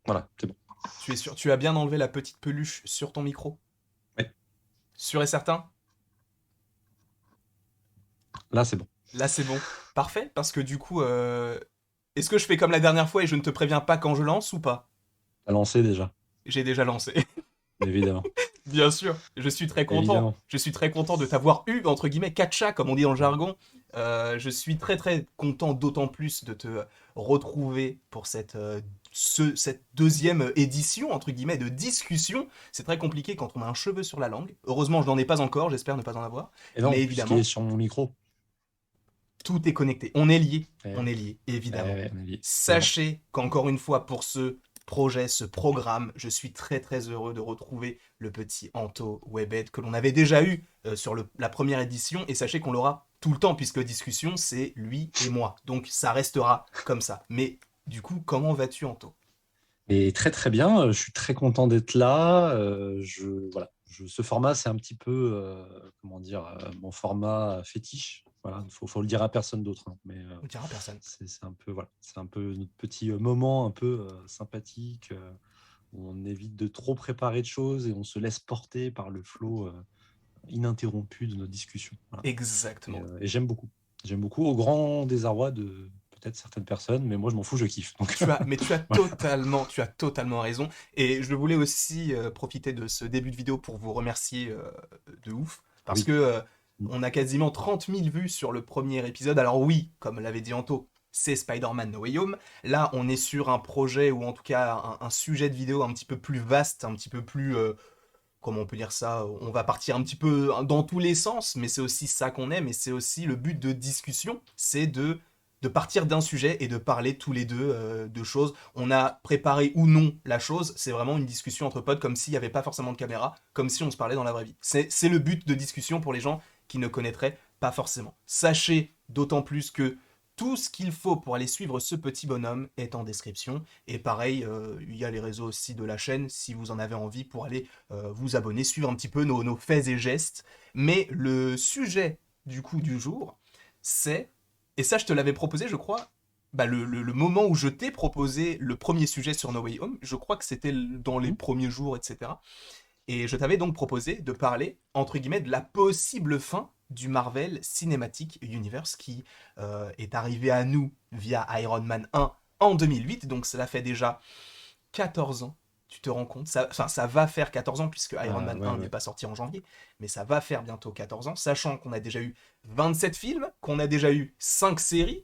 Voilà, c'est bon. Tu es sûr? Tu as bien enlevé la petite peluche sur ton micro? Ouais, Sûr et certain? là, c'est bon. Là, c'est bon. Parfait, parce que du coup, est-ce que je fais comme la dernière fois et je ne te préviens pas quand je lance ou pas? T'as lancé déjà, J'ai déjà lancé. évidemment. Bien sûr, je suis très content. Évidemment. Je suis très content de t'avoir eu, entre guillemets, catcha, comme on dit dans le jargon. Je suis très très content, d'autant plus de te retrouver pour cette deuxième édition, entre guillemets, de discussion. C'est très compliqué quand on a un cheveu sur la langue. Heureusement, je n'en ai pas encore, j'espère ne pas en avoir. Et Mais non, puisqu'il est évidemment, sur mon micro. tout est connecté. On est lié, évidemment. Ouais, on est lié, évidemment. Sachez qu'encore une fois, pour ce projet, ce programme, je suis très très heureux de retrouver le petit Anto Webed que l'on avait déjà eu sur la première édition. Et sachez qu'on l'aura tout le temps, puisque discussion, c'est lui et moi. Donc ça restera comme ça. Mais du coup, comment vas-tu, Anto? Et très très bien, je suis très content d'être là. Voilà, ce format, c'est un petit peu, comment dire, mon format fétiche. Voilà, faut le dire à personne d'autre, hein, mais On ne dira à personne. c'est un peu, voilà, c'est un peu notre petit moment un peu sympathique où on évite de trop préparer de choses et on se laisse porter par le flot ininterrompu de nos discussions. Voilà. Exactement. Et j'aime beaucoup, au grand désarroi de peut-être certaines personnes, mais moi je m'en fous, je kiffe. Donc Mais voilà. tu as totalement raison. Et je voulais aussi profiter de ce début de vidéo pour vous remercier de ouf. Ah Parce oui. que Mm. on a quasiment 30 000 vues sur le premier épisode. Alors oui, comme l'avait dit Anto, c'est Spider-Man No Way Home. Là, on est sur un projet, ou en tout cas un sujet de vidéo un petit peu plus vaste, un petit peu plus... comment on peut dire ça? On va partir un petit peu dans tous les sens, mais c'est aussi ça qu'on aime, et c'est aussi le but de discussion, c'est de partir d'un sujet et de parler tous les deux de choses. On a préparé ou non la chose, c'est vraiment une discussion entre potes, comme s'il n'y avait pas forcément de caméra, comme si on se parlait dans la vraie vie. C'est le but de discussion pour les gens qui ne connaîtraient pas forcément. Sachez d'autant plus que tout ce qu'il faut pour aller suivre ce petit bonhomme est en description. Et pareil, il y a les réseaux aussi de la chaîne si vous en avez envie pour aller vous abonner, suivre un petit peu nos faits et gestes. Mais le sujet du coup du jour, c'est, et ça je te l'avais proposé je crois, bah, le moment où je t'ai proposé le premier sujet sur No Way Home, je crois que c'était dans les Mm. premiers jours, etc. Et je t'avais donc proposé de parler, entre guillemets, de la possible fin du Marvel Cinematic Universe qui est arrivé à nous via Iron Man 1 en 2008, donc cela fait déjà 14 ans. Tu te rends compte ça, enfin, ça va faire 14 ans puisque Iron Man Ouais, 1 n'est ouais. pas sorti en janvier, mais ça va faire bientôt 14 ans, sachant qu'on a déjà eu 27 films, qu'on a déjà eu 5 séries,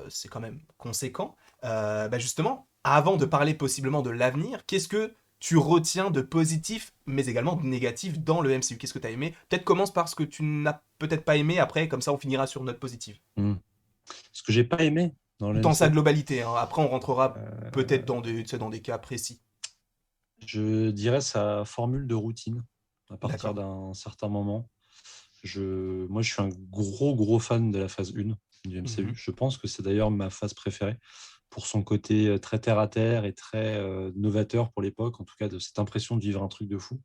c'est quand même conséquent. Bah justement, avant de parler possiblement de l'avenir, qu'est-ce que tu retiens de positif, mais également de négatif dans le MCU? Qu'est-ce que tu as aimé? Peut-être commence par ce que tu n'as peut-être pas aimé, après, comme ça on finira sur une note positive. Mm. Ce que j'ai pas aimé dans le Dans sa MCU, globalité, hein. Après on rentrera peut-être euh, dans dans des cas précis. je dirais sa formule de routine à partir D'accord. d'un certain moment. Moi, je suis un gros fan de la phase 1 du MCU. Mhm. Je pense que c'est d'ailleurs ma phase préférée pour son côté très terre à terre et très novateur pour l'époque, en tout cas de cette impression de vivre un truc de fou.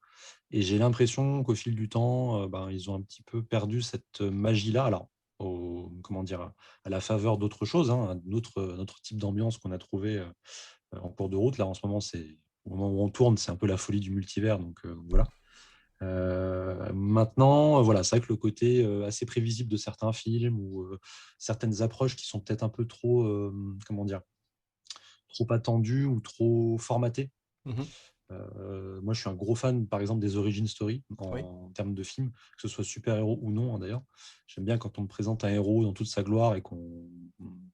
Et j'ai l'impression qu'au fil du temps, ben, ils ont un petit peu perdu cette magie-là. Alors, comment dire, à la faveur d'autres choses, hein, un autre type d'ambiance qu'on a trouvé en cours de route. Là, en ce moment, au moment où on tourne, c'est un peu la folie du multivers. Donc voilà. Maintenant, voilà, c'est vrai que le côté assez prévisible de certains films ou certaines approches qui sont peut-être un peu trop, comment dire, trop attendues ou trop formatées. Mhm. Moi, je suis un gros fan, par exemple, des origin story Oui. en termes de films, que ce soit super-héros ou non, hein, d'ailleurs. J'aime bien quand on me présente un héros dans toute sa gloire et qu'on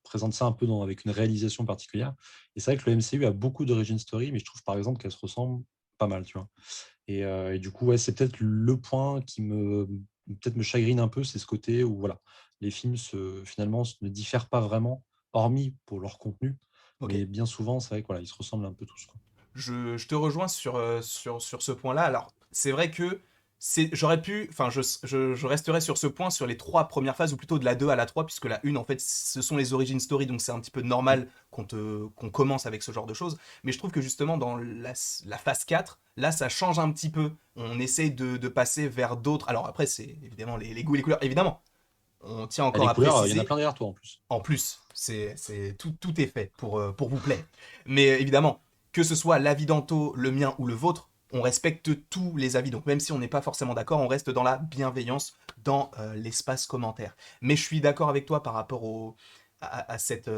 présente ça un peu avec une réalisation particulière. Et c'est vrai que le MCU a beaucoup d'origin story, mais je trouve, par exemple, qu'elles se ressemblent pas mal, tu vois. Et du coup, ouais, c'est peut-être le point qui peut-être me chagrine un peu, c'est ce côté où voilà, les films finalement ne diffèrent pas vraiment, hormis pour leur contenu, Ok. mais bien souvent, c'est vrai que voilà, ils se ressemblent un peu tous, quoi. Je te rejoins sur ce point-là. Alors, c'est vrai que j'aurais pu, enfin, je resterai sur ce point sur les trois premières phases, ou plutôt de la 2 à la 3 puisque la 1, en fait, ce sont les origin story, donc c'est un petit peu Mm. normal qu'on commence avec ce genre de choses. Mais je trouve que justement, dans la phase 4 là, ça change un petit peu. On essaye de passer vers d'autres. Alors après, c'est évidemment les goûts et les couleurs. Évidemment, on tient Et encore les à couleurs, il y en a préciser. plein derrière toi en plus. En plus, tout est fait pour vous plaire. Mais évidemment. que ce soit l'avis d'Anto, le mien ou le vôtre, on respecte tous les avis. Donc même si on n'est pas forcément d'accord, on reste dans la bienveillance, dans l'espace commentaire. Mais je suis d'accord avec toi par rapport à cette,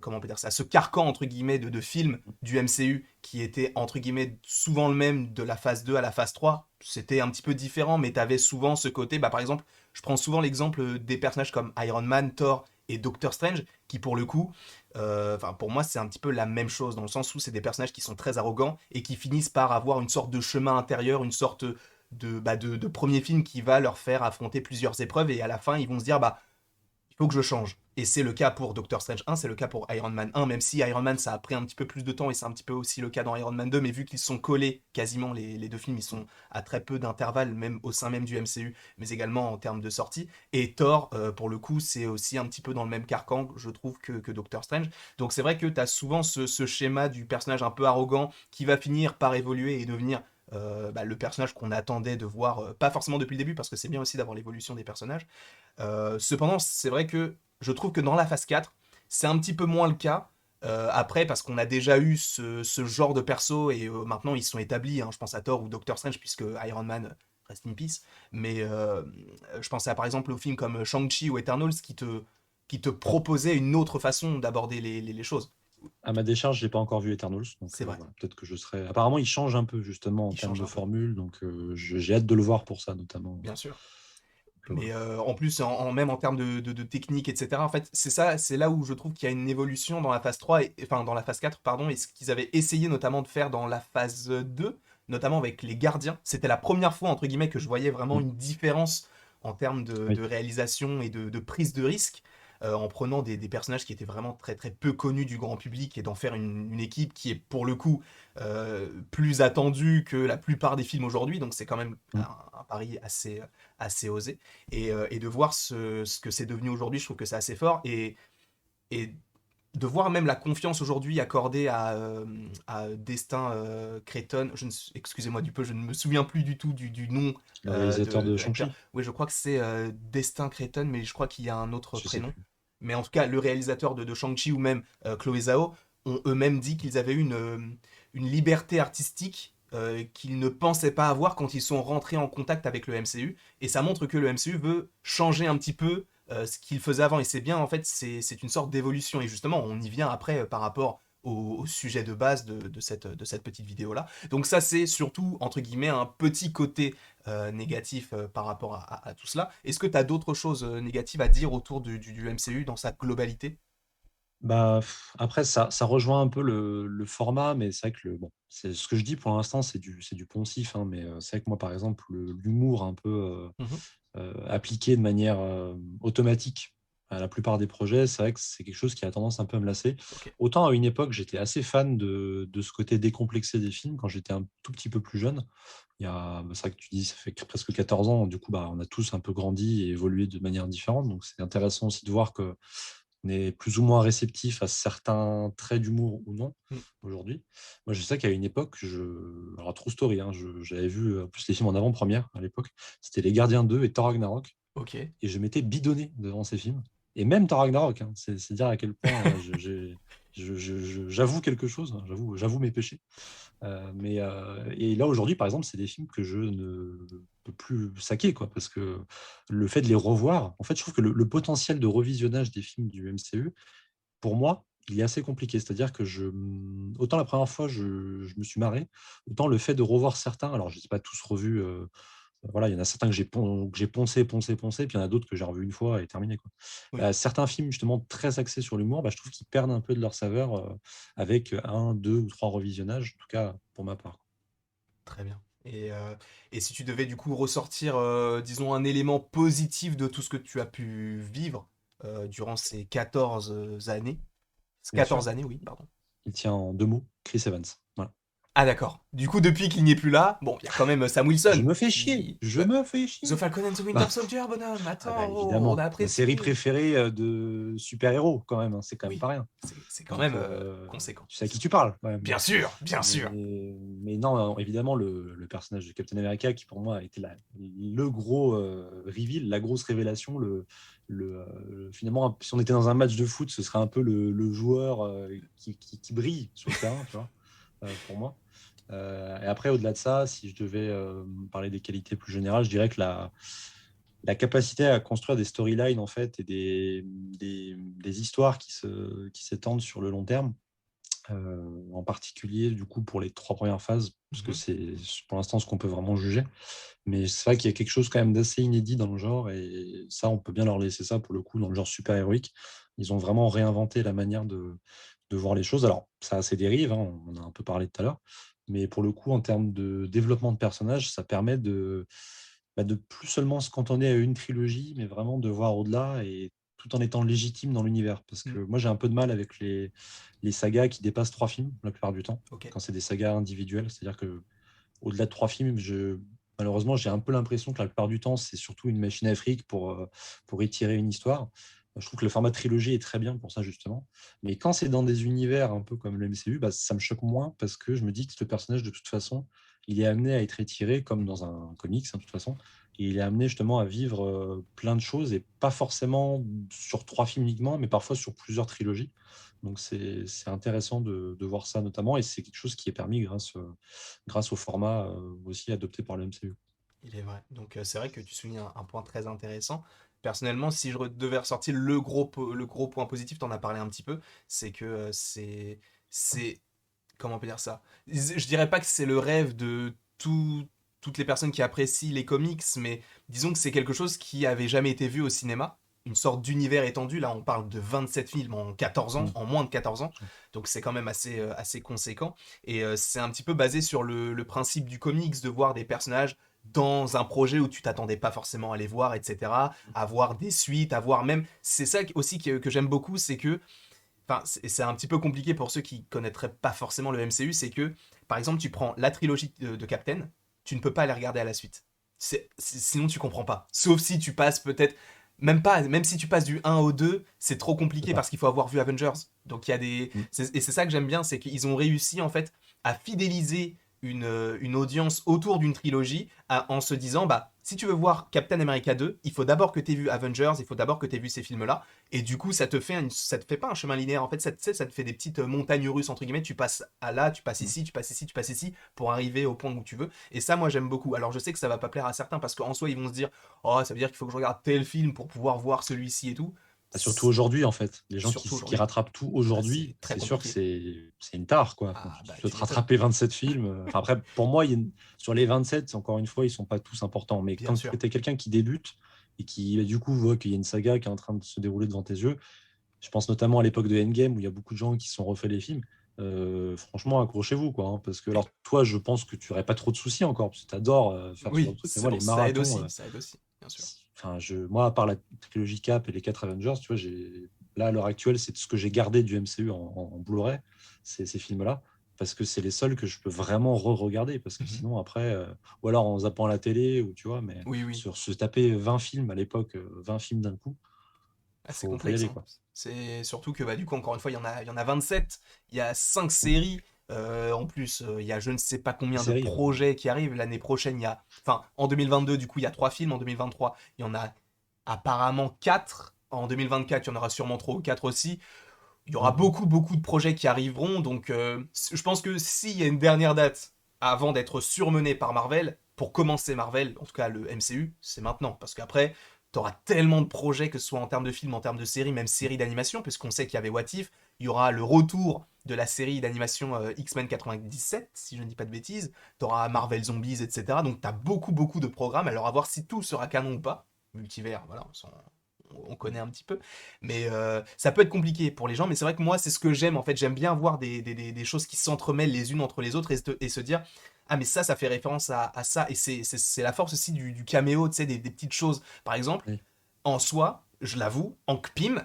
comment on peut dire ça, à ce carcan entre guillemets de films du MCU qui était entre guillemets souvent le même de la phase 2 à la phase 3. C'était un petit peu différent, mais tu avais souvent ce côté, bah, par exemple, je prends souvent l'exemple des personnages comme Iron Man, Thor et Doctor Strange, qui pour le coup, pour moi, c'est un petit peu la même chose, dans le sens où c'est des personnages qui sont très arrogants et qui finissent par avoir une sorte de chemin intérieur, une sorte de premier film qui va leur faire affronter plusieurs épreuves, et à la fin, ils vont se dire, bah, il faut que je change. Et c'est le cas pour Doctor Strange 1, c'est le cas pour Iron Man 1, même si Iron Man ça a pris un petit peu plus de temps et c'est un petit peu aussi le cas dans Iron Man 2, mais vu qu'ils sont collés, quasiment les deux films, ils sont à très peu d'intervalle, même au sein même du MCU, mais également en termes de sortie. Et Thor, pour le coup, c'est aussi un petit peu dans le même carcan, je trouve, que Doctor Strange. Donc c'est vrai que tu as souvent ce schéma du personnage un peu arrogant qui va finir par évoluer et devenir le personnage qu'on attendait de voir, pas forcément depuis le début, parce que c'est bien aussi d'avoir l'évolution des personnages, cependant, c'est vrai que je trouve que dans la phase 4, c'est un petit peu moins le cas. Après, parce qu'on a déjà eu ce genre de perso et maintenant ils sont établis. Hein. Je pense à Thor ou Doctor Strange, puisque Iron Man reste in peace. Mais je pensais à, par exemple au film comme Shang-Chi ou Eternals qui te proposait une autre façon d'aborder les choses. À ma décharge, j'ai pas encore vu Eternals, donc C'est vrai, voilà, peut-être que je serai. Apparemment, il change un peu justement en il termes change de un peu, formule, donc j'ai hâte de le voir pour ça notamment. bien sûr. Donc, Mais voilà. en plus, même en termes de technique, etc. En fait, c'est ça, c'est là où je trouve qu'il y a une évolution dans la phase 3, enfin dans la phase 4, pardon, et ce qu'ils avaient essayé notamment de faire dans la phase 2, notamment avec les gardiens. C'était la première fois, entre guillemets, que je voyais vraiment Mm. une différence en termes de Oui. réalisation et de prise de risque, en prenant des personnages qui étaient vraiment très très peu connus du grand public et d'en faire une équipe qui est pour le coup plus attendue que la plupart des films aujourd'hui. Donc c'est quand même Mm. un pari assez osé. Et de voir ce que c'est devenu aujourd'hui, je trouve que c'est assez fort. Et de voir même la confiance aujourd'hui accordée à Destin Cretton, excusez-moi du peu, je ne me souviens plus du tout du nom Le réalisateur de l'acteur. Shang-Chi, Oui, je crois que c'est Destin Cretton, mais je crois qu'il y a un autre je sais prénom. plus. Mais en tout cas, le réalisateur de Shang-Chi ou même Chloé Zhao ont eux-mêmes dit qu'ils avaient eu une liberté artistique qu'ils ne pensaient pas avoir quand ils sont rentrés en contact avec le MCU. Et ça montre que le MCU veut changer un petit peu ce qu'il faisait avant. Et c'est bien, en fait, c'est une sorte d'évolution. Et justement, on y vient après par rapport au sujet de base de cette petite vidéo-là. Donc ça, c'est surtout, entre guillemets, un petit côté négatif par rapport à tout cela. Est-ce que tu as d'autres choses négatives à dire autour du MCU dans sa globalité? Bah, après, ça rejoint un peu le format, mais c'est vrai que bon, c'est ce que je dis pour l'instant, c'est du poncif, hein, mais c'est vrai que moi, par exemple, l'humour un peu Mhm. appliqué de manière automatique à la plupart des projets, c'est vrai que c'est quelque chose qui a tendance un peu à me lasser. Ok. Autant à une époque, j'étais assez fan de ce côté décomplexé des films quand j'étais un tout petit peu plus jeune. C'est vrai que tu dis, ça fait presque 14 ans, du coup, bah, on a tous un peu grandi et évolué de manière différente, donc c'est intéressant aussi de voir que on est plus ou moins réceptif à certains traits d'humour ou non Mm. aujourd'hui. Moi, je sais qu'à une époque, alors true story, hein, j'avais vu en plus les films en avant-première à l'époque. C'était Les Gardiens 2 et Thor Ragnarok. Ok. Et je m'étais bidonné devant ces films. Et même Thor Ragnarok, hein, c'est dire à quel point j'avoue quelque chose, hein, j'avoue mes péchés. Et là, aujourd'hui, par exemple, c'est des films que je ne peux plus saquer, quoi, parce que le fait de les revoir, en fait, je trouve que le potentiel de revisionnage des films du MCU, pour moi, il est assez compliqué. C'est-à-dire que autant la première fois, je me suis marré, autant le fait de revoir certains, alors je ne sais pas tous revus, voilà, il y en a certains que j'ai poncé, puis il y en a d'autres que j'ai revus une fois et terminé, quoi. Oui. Certains films, justement, très axés sur l'humour, je trouve qu'ils perdent un peu de leur saveur avec un, deux ou trois revisionnages, en tout cas pour ma part. Très bien. Et si tu devais du coup ressortir, disons, un élément positif de tout ce que tu as pu vivre durant ces 14 années, Bien 14 sûr, années, oui, pardon. il tient en deux mots, Chris Evans. Voilà. Ah d'accord. Du coup, depuis qu'il n'est plus là, bon, il y a quand même Sam Je Wilson me fais chier, qui... je me fais chier. The Falcon and the Winter Soldier, bonhomme, Ah bah attends, oh, on a évidemment, ma série apprécié. préférée de super-héros quand même, hein, c'est quand même Oui, pas rien. c'est quand Donc même conséquent. tu sais à qui tu parles quand même. Bien sûr, bien sûr. Mais non, non, évidemment, le personnage de Captain America qui pour moi a été le gros reveal, la grosse révélation. Finalement, si on était dans un match de foot, ce serait un peu le joueur qui brille sur le terrain, tu vois. pour moi. Et après, au-delà de ça, si je devais parler des qualités plus générales, je dirais que la capacité à construire des storylines en fait et des histoires qui s'étendent sur le long terme, en particulier du coup pour les 3 premières phases, parce que Mhm. c'est pour l'instant ce qu'on peut vraiment juger. Mais c'est vrai qu'il y a quelque chose quand même d'assez inédit dans le genre, et ça, on peut bien leur laisser ça pour le coup dans le genre super-héroïque. Ils ont vraiment réinventé la manière de voir les choses. Alors, ça a ses dérives, hein, on en a un peu parlé tout à l'heure, mais pour le coup, en termes de développement de personnages, ça permet de plus seulement se cantonner à une trilogie, mais vraiment de voir au-delà et tout en étant légitime dans l'univers. Parce Mm. que moi, j'ai un peu de mal avec les sagas qui dépassent 3 films la plupart du temps, Ok. quand c'est des sagas individuelles. C'est-à-dire que au-delà de 3 films, malheureusement, j'ai un peu l'impression que la plupart du temps, c'est surtout une machine à fric pour étirer une histoire. Je trouve que le format trilogie est très bien pour ça, justement. Mais quand c'est dans des univers un peu comme le MCU, bah, ça me choque moins parce que je me dis que le personnage, de toute façon, il est amené à être étiré comme dans un comics, hein, de toute façon. Et il est amené justement à vivre plein de choses et pas forcément sur 3 films uniquement, mais parfois sur plusieurs trilogies. Donc c'est intéressant de voir ça notamment, et c'est quelque chose qui est permis grâce au format aussi adopté par le MCU. Il est vrai. Donc c'est vrai que tu soulignes un point très intéressant. Personnellement, si devais ressortir le gros point positif, t'en as parlé un petit peu, c'est que c'est, comment on peut dire ça? Je dirais pas que c'est le rêve de toutes les personnes qui apprécient les comics, mais disons que c'est quelque chose qui avait jamais été vu au cinéma. Une sorte d'univers étendu. Là, on parle de 27 films en 14 ans, Mm. en moins de 14 ans. Donc c'est quand même assez conséquent. Et c'est un petit peu basé sur le principe du comics, de voir des personnages dans un projet où tu t'attendais pas forcément à les voir, etc. À voir des suites, à voir même. C'est ça aussi que j'aime beaucoup, c'est que enfin, c'est un petit peu compliqué pour ceux qui connaîtraient pas forcément le MCU, c'est que, par exemple, tu prends la trilogie de Captain, tu ne peux pas les regarder à la suite. Sinon, tu comprends pas. Sauf si tu passes peut-être, même pas, même si tu passes du 1 au 2, c'est trop C'est compliqué ça. parce qu'il faut avoir vu Avengers. Donc il y a des, Mm. et c'est ça que j'aime bien, c'est qu'ils ont réussi en fait à fidéliser une audience autour d'une trilogie en se disant, bah, si tu veux voir Captain America 2, il faut d'abord que tu aies vu Avengers, il faut d'abord que tu aies vu ces films-là, et du coup, ça te fait pas un chemin linéaire. En fait, ça te fait des petites montagnes russes, entre guillemets. Tu passes à là, tu passes Mm. ici, tu passes ici, tu passes ici, pour arriver au point où tu veux. Et ça, moi, j'aime beaucoup. Alors, je sais que ça va pas plaire à certains, parce qu'en soi, ils vont se dire, oh, ça veut dire qu'il faut que je regarde tel film pour pouvoir voir celui-ci et tout. Surtout aujourd'hui, en fait. Les gens Surtout qui aujourd'hui. rattrapent tout Bah, aujourd'hui, c'est très c'est sûr que compliqué. c'est une tare, quoi. Quand Ah, bah, tu dois tu te m'étonnes. rattraper 27 films. Enfin, après, pour moi, sur les 27, encore une fois, ils sont pas tous importants. Mais Bien quand tu sûr. es quelqu'un qui débute et qui, bah, du coup, voit qu'il y a une saga qui est en train de se dérouler devant tes yeux, je pense notamment à l'époque de Endgame où il y a beaucoup de gens qui se sont refait les films. Franchement, accrochez-vous, quoi, hein, parce que, alors, toi, je pense que tu n'aurais pas trop de soucis encore, parce que tu adores faire ce genre Oui, de trucs, mais moi, les ça aide marathons, aussi. Ça aide aussi, bien sûr. enfin, moi, à part la trilogie Cap et les 4 Avengers, tu vois, là, à l'heure actuelle, c'est ce que j'ai gardé du MCU en Blu-ray, ces films-là, parce que c'est les seuls que je peux vraiment re-regarder, parce que Mhm. sinon, après, ou alors en zappant la télé, ou tu vois, mais Oui, oui. sur se taper 20 films à l'époque, 20 films d'un coup, Ah, c'est faut y complexe, aller, hein. quoi. C'est surtout que, bah, du coup, encore une fois, il y en a 27, il y a 5 séries. En plus, il y a je ne sais pas Les combien de séries, ouais. projets qui arrivent. L'année prochaine, il y a. Enfin, en 2022, du coup, il y a 3 films. En 2023, il y en a apparemment 4. En 2024, il y en aura sûrement 3 ou 4 aussi. Il y aura Mhm. beaucoup, beaucoup de projets qui arriveront. Donc, je pense que s'il y a une dernière date avant d'être surmené par Marvel, pour commencer Marvel, en tout cas le MCU, c'est maintenant. Parce qu'après, t'auras tellement de projets, que ce soit en termes de films, en termes de séries, même séries d'animation, puisqu'on sait qu'il y avait What If. Il y aura le retour de la série d'animation X-Men 97, si je ne dis pas de bêtises. T'auras Marvel Zombies, etc. Donc t'as beaucoup, beaucoup de programmes. Alors à voir si tout sera canon ou pas. Multivers, voilà, on connaît un petit peu. Mais ça peut être compliqué pour les gens, mais c'est vrai que moi, c'est ce que j'aime. En fait, j'aime bien voir des choses qui s'entremêlent les unes entre les autres et se dire, ah, mais ça fait référence à ça. Et c'est la force aussi du caméo, tu sais, des petites choses. Par exemple, Oui. en soi, je l'avoue, en Pym,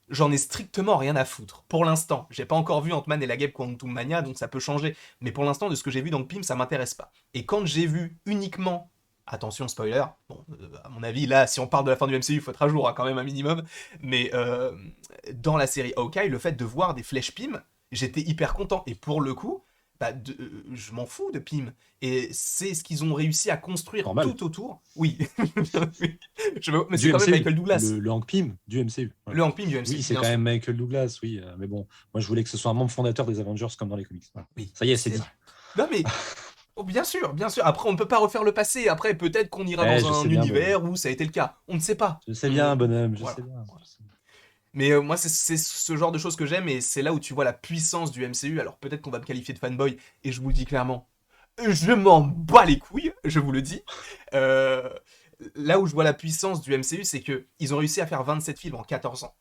j'en ai strictement rien à foutre. Pour l'instant, j'ai pas encore vu Ant-Man et la Guêpe Quantum Mania, donc ça peut changer. Mais pour l'instant, de ce que j'ai vu dans Pym, ça m'intéresse pas. Et quand j'ai vu uniquement, attention spoiler, bon, à mon avis, là, si on parle de la fin du MCU, il faut être à jour, hein, quand même un minimum. Mais dans la série Hawkeye, le fait de voir des flèches Pym, j'étais hyper content. Et pour le coup, Je m'en fous de Pym. Et c'est ce qu'ils ont réussi à construire Normal. tout autour. Oui, mais c'est Du quand même MCU, Michael Douglas. le Hank Pym du MCU. Ouais. Le Hank Pym du Oui, MCU, c'est bien quand sûr. même Michael Douglas, oui. Mais bon, moi, je voulais que ce soit un membre fondateur des Avengers comme dans les comics. Voilà. Oui, Ça y est, c'est c'est vrai. dit. Non mais, oh, bien sûr, bien sûr. Après, on ne peut pas refaire le passé. Après, peut-être qu'on ira Eh, dans je un sais bien, bonhomme. univers où ça a été le cas. On ne sait pas. Je sais bien, bonhomme, je sais Voilà. bien. Voilà. Mais moi, c'est ce genre de choses que j'aime et c'est là où tu vois la puissance du MCU. Alors peut-être qu'on va me qualifier de fanboy et je vous le dis clairement, je m'en bats les couilles, je vous le dis. Euh, Là où je vois la puissance du MCU, c'est que ils ont réussi à faire 27 films en 14 ans.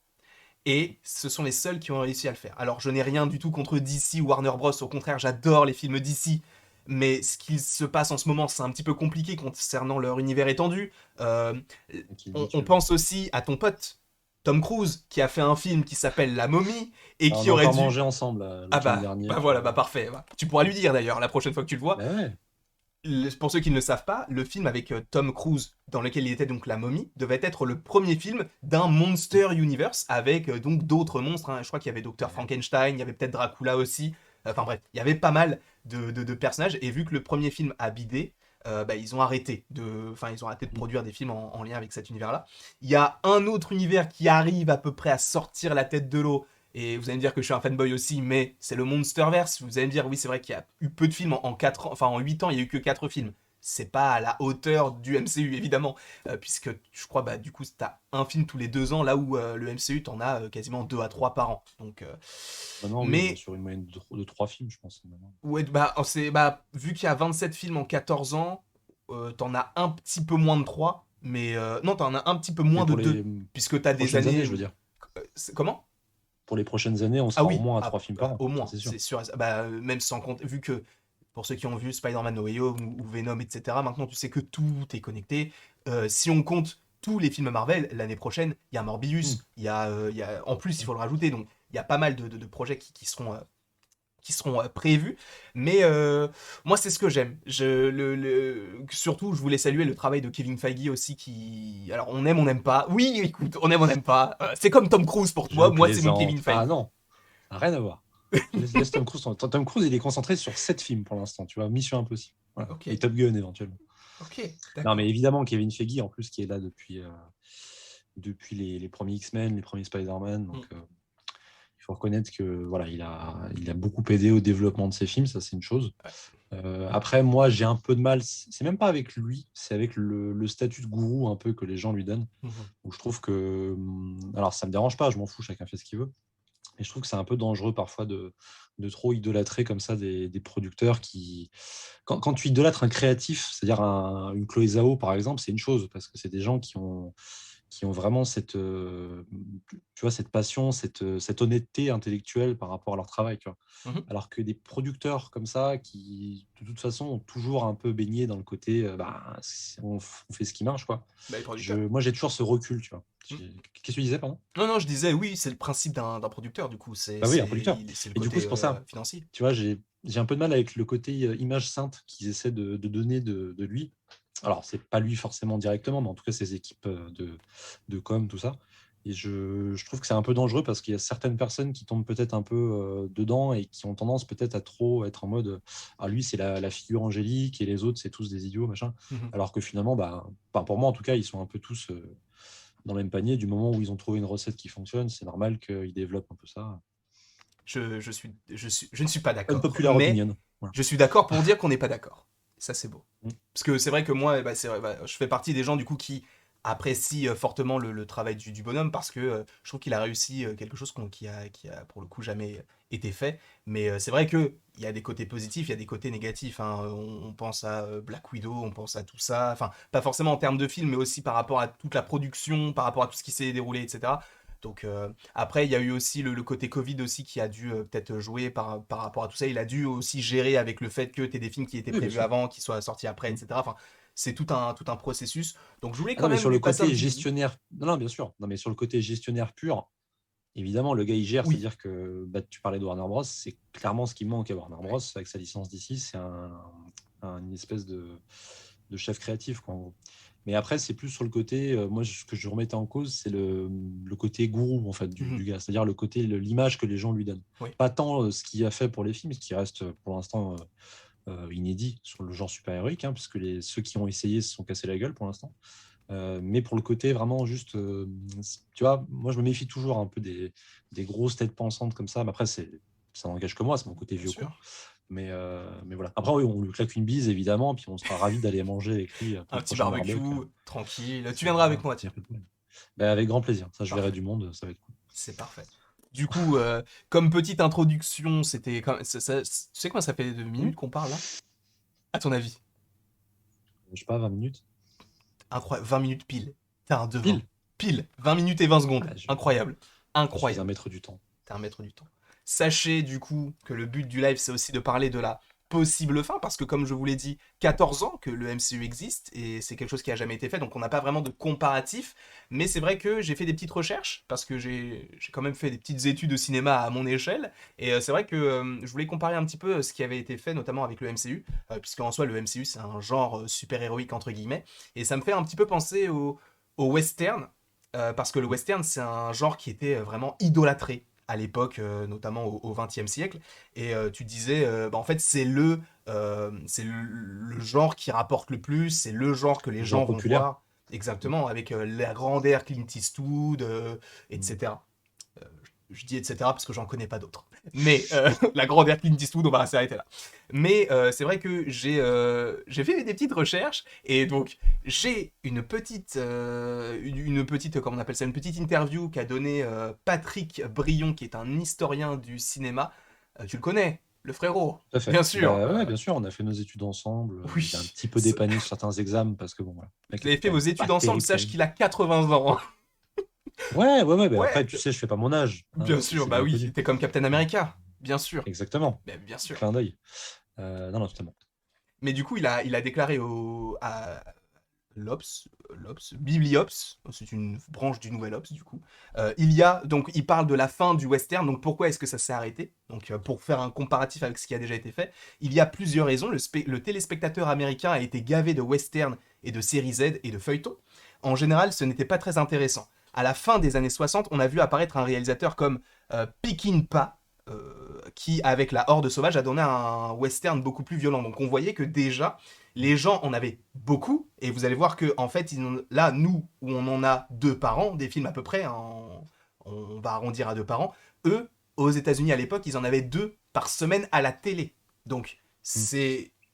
Et ce sont les seuls qui ont réussi à le faire. Alors je n'ai rien du tout contre DC ou Warner Bros. Au contraire, j'adore les films DC. Mais ce qui se passe en ce moment, c'est un petit peu compliqué concernant leur univers étendu. Euh, Qui dit on que... pense aussi à ton pote, Tom Cruise, qui a fait un film qui s'appelle La Momie, et Ah, on qui a aurait encore dû... mangé ensemble le Ah week-end bah dernier. voilà, bah parfait. Bah, tu pourras lui dire d'ailleurs, la prochaine fois que tu le vois. Ben ouais. Pour ceux qui ne le savent pas, le film avec Tom Cruise, dans lequel il était donc la momie, devait être le premier film d'un Monster Universe avec donc d'autres monstres, hein. Je crois qu'il y avait Dr. Frankenstein, il y avait peut-être Dracula aussi. Enfin bref, il y avait pas mal de personnages. Et vu que le premier film a bidé, ils ont arrêté ils ont arrêté de produire des films en lien avec cet univers-là. Il y a un autre univers qui arrive à peu près à sortir la tête de l'eau. Et vous allez me dire que je suis un fanboy aussi, mais c'est le Monsterverse. Vous allez me dire, oui, c'est vrai qu'il y a eu peu de films en 4 ans, enfin en 8 ans, il y a eu que 4 films. C'est pas à la hauteur du MCU, évidemment, puisque je crois, du coup, t'as un film tous les 2 ans, là où le MCU, t'en as quasiment 2 à 3 par an. Donc, Maintenant, oui, on est mais, sur une moyenne de 3 films, je pense. Maintenant. ouais, vu qu'il y a 27 films en 14 ans, t'en as un petit peu moins de 3, mais non, t'en as un petit peu Mais moins de pour 2, les puisque t'as des prochaines années années, je veux où... dire. Comment? Pour les prochaines années, on Ah sera au oui, moins à 3 films par an, au ça moins, c'est sûr. c'est sûr. Même sans compter, vu que pour ceux qui ont vu Spider-Man No Way Home ou Venom, etc., maintenant tu sais que tout est connecté. Si on compte tous les films Marvel, l'année prochaine, il y a Hmm. Morbius, en plus il faut le rajouter, donc il y a pas mal de projets qui seront prévus. Mais moi, c'est ce que j'aime. Surtout, je voulais saluer le travail de Kevin Feige aussi, qui... Alors, on n'aime pas. Oui, écoute, on n'aime pas. C'est comme Tom Cruise pour Je toi, moi, c'est mon Kevin plaisante. Ah Feige. non, rien à voir. Laisse Tom Cruise. Tom Cruise, il est concentré sur 7 films pour l'instant, tu vois, Mission Impossible. Voilà. Ok, Et Top Gun éventuellement. ok, Non, mais d'accord. évidemment, Kevin Feige, en plus, qui est là depuis les premiers X-Men, les premiers Spider-Man. Donc, Mm. il faut reconnaître que voilà, il a beaucoup aidé au développement de ses films, ça c'est une chose. Ouais. Après, moi, j'ai un peu de mal, c'est même pas avec lui, c'est avec le statut de gourou un peu que les gens lui donnent, Mhm. où je trouve que, alors ça me dérange pas, je m'en fous, chacun fait ce qu'il veut, mais je trouve que c'est un peu dangereux parfois de trop idolâtrer comme ça des producteurs qui... Quand tu idolâtres un créatif, c'est-à-dire une Chloé Zhao par exemple, c'est une chose, parce que c'est des gens qui ont vraiment tu vois, cette passion, cette honnêteté intellectuelle par rapport à leur travail. Tu vois. Mhm. Alors que des producteurs comme ça, qui de toute façon ont toujours un peu baigné dans le côté, on fait ce qui marche. Quoi. Les producteurs. Moi, j'ai toujours ce recul. Tu vois. Mm. Qu'est-ce que tu disais, pardon? Non, non, je disais, oui, c'est le principe d'un producteur, du coup. Bah oui, un producteur. C'est le Et du coup, côté c'est pour ça. financier. Tu vois, j'ai un peu de mal avec le côté image sainte qu'ils essaient de donner de lui. Alors, c'est pas lui forcément directement, mais en tout cas, ses équipes de com, tout ça. Et je trouve que c'est un peu dangereux parce qu'il y a certaines personnes qui tombent peut-être un peu dedans et qui ont tendance peut-être à trop être en mode ah, lui, c'est la figure angélique et les autres, c'est tous des idiots, machin. Mhm. Alors que finalement, pour moi, en tout cas, ils sont un peu tous dans le même panier. Du moment où ils ont trouvé une recette qui fonctionne, c'est normal qu'ils développent un peu ça. Je ne suis pas d'accord. Unpopular Mais opinion. Voilà. je suis d'accord pour dire qu'on n'est pas d'accord. Ça, c'est beau. Mm. Parce que c'est vrai que moi, c'est vrai, je fais partie des gens du coup qui apprécient fortement le travail du bonhomme parce que je trouve qu'il a réussi quelque chose qui a pour le coup jamais été fait. Mais c'est vrai que il y a des côtés positifs, il y a des côtés négatifs, hein. On pense à Black Widow, on pense à tout ça. Enfin, pas forcément en termes de film, mais aussi par rapport à toute la production, par rapport à tout ce qui s'est déroulé, etc. Donc après, il y a eu aussi le côté Covid aussi qui a dû peut-être jouer par rapport à tout ça. Il a dû aussi gérer avec le fait que tu des films qui étaient Oui, bien prévus sûr. avant, qui soient sortis après, Mm. etc. Enfin, c'est tout un processus. Donc je voulais Ah quand non, mais même sur le lui passer un côté petit coucou. gestionnaire, non, non, bien sûr. Non, mais sur le côté gestionnaire pur, évidemment, le gars, il gère, Oui, c'est-à-dire que tu parlais de Warner Bros, c'est clairement ce qui manque à Warner Bros avec sa licence d'ici, c'est une espèce de chef créatif, quoi, en gros. Mais après, c'est plus sur le côté, moi, ce que je remettais en cause, c'est le côté gourou, en fait, Mhm. du gars. C'est-à-dire le côté, l'image que les gens lui donnent. Oui, Pas tant ce qu'il a fait pour les films, ce qui reste pour l'instant inédit sur le genre super-héroïque, hein, puisque ceux qui ont essayé se sont cassés la gueule pour l'instant. Mais pour le côté vraiment juste, tu vois, moi je me méfie toujours un peu des grosses têtes pensantes comme ça. Mais après, ça n'engage que moi, c'est mon côté bien vieux con. sûr. Mais voilà. Après, oui, on lui claque une bise, évidemment, puis on sera ravis d'aller manger avec lui pour Un le petit prochain barbecue, barbecue. tranquille. Tu C'est viendras avec voilà, moi, y a tiens. pas de problème. Ben, avec grand plaisir. Ça, je verrai Parfait. du monde, ça va être cool. C'est parfait. Du coup, comme petite introduction, c'était tu sais quoi, ça fait 2 minutes Oui, qu'on parle là? À ton avis? je sais pas, 20 minutes. Incroyable, 20 minutes pile. T'as un devin. Pile. Pile, 20 minutes et 20 secondes. Ah, Incroyable. je suis un Incroyable. maître du temps. T'es un maître du temps. Sachez du coup que le but du live, c'est aussi de parler de la possible fin, parce que comme je vous l'ai dit, 14 ans que le MCU existe, et c'est quelque chose qui a jamais été fait, donc on n'a pas vraiment de comparatif, mais c'est vrai que j'ai fait des petites recherches, parce que j'ai quand même fait des petites études de cinéma à mon échelle, et c'est vrai que je voulais comparer un petit peu ce qui avait été fait, notamment avec le MCU, puisqu'en soi, le MCU, c'est un genre super-héroïque, entre guillemets, et ça me fait un petit peu penser au western, parce que le western, c'est un genre qui était vraiment idolâtré à l'époque, notamment au XXe siècle. Et tu disais, bah, en fait, c'est le genre qui rapporte le plus, c'est le genre que les Genre gens vont populaire. voir, exactement, avec la grande ère Clint Eastwood, Mm. etc. Je dis etc. parce que j'en connais pas d'autres. Mais la grande ère Clint Eastwood, on va s'arrêter là. Mais c'est vrai que j'ai fait des petites recherches et donc j'ai une petite comment on appelle ça, une petite interview qu'a donné Patrick Brion qui est un historien du cinéma. Tu le connais, le frérot, Tout à fait. bien sûr. Bah ouais, bien sûr, on a fait nos études ensemble. Il a un Oui, petit peu dépanné sur certains examens parce que bon, voilà, le mec vous avez était fait quand vos même pas études ensemble, terrible, sache terrible. qu'il a 80 ans. Ouais, ouais, ouais. Mais Ouais, après, tu sais, je fais pas mon âge, hein, bien sûr, c'est bah bien oui, connu. t'es comme Captain Mm. America, bien sûr. Exactement. Bien sûr. Clin d'œil. Non, non, totalement. Mais du coup, il a déclaré à l'Ops, Bibliops, c'est une branche du Nouvel Ops du coup. Donc il parle de la fin du western, donc pourquoi est-ce que ça s'est arrêté? Donc pour faire un comparatif avec ce qui a déjà été fait, il y a plusieurs raisons. Le téléspectateur américain a été gavé de western et de séries Z et de feuilletons. En général, ce n'était pas très intéressant. À la fin des années 60, on a vu apparaître un réalisateur comme Peckinpah, qui, avec la Horde sauvage, a donné un western beaucoup plus violent. Donc on voyait que déjà, les gens en avaient beaucoup, et vous allez voir que en fait, là, nous, où on en a 2 par an, des films à peu près, hein, on va arrondir à 2 par an, eux, aux États-Unis à l'époque, ils en avaient 2 par semaine à la télé. Donc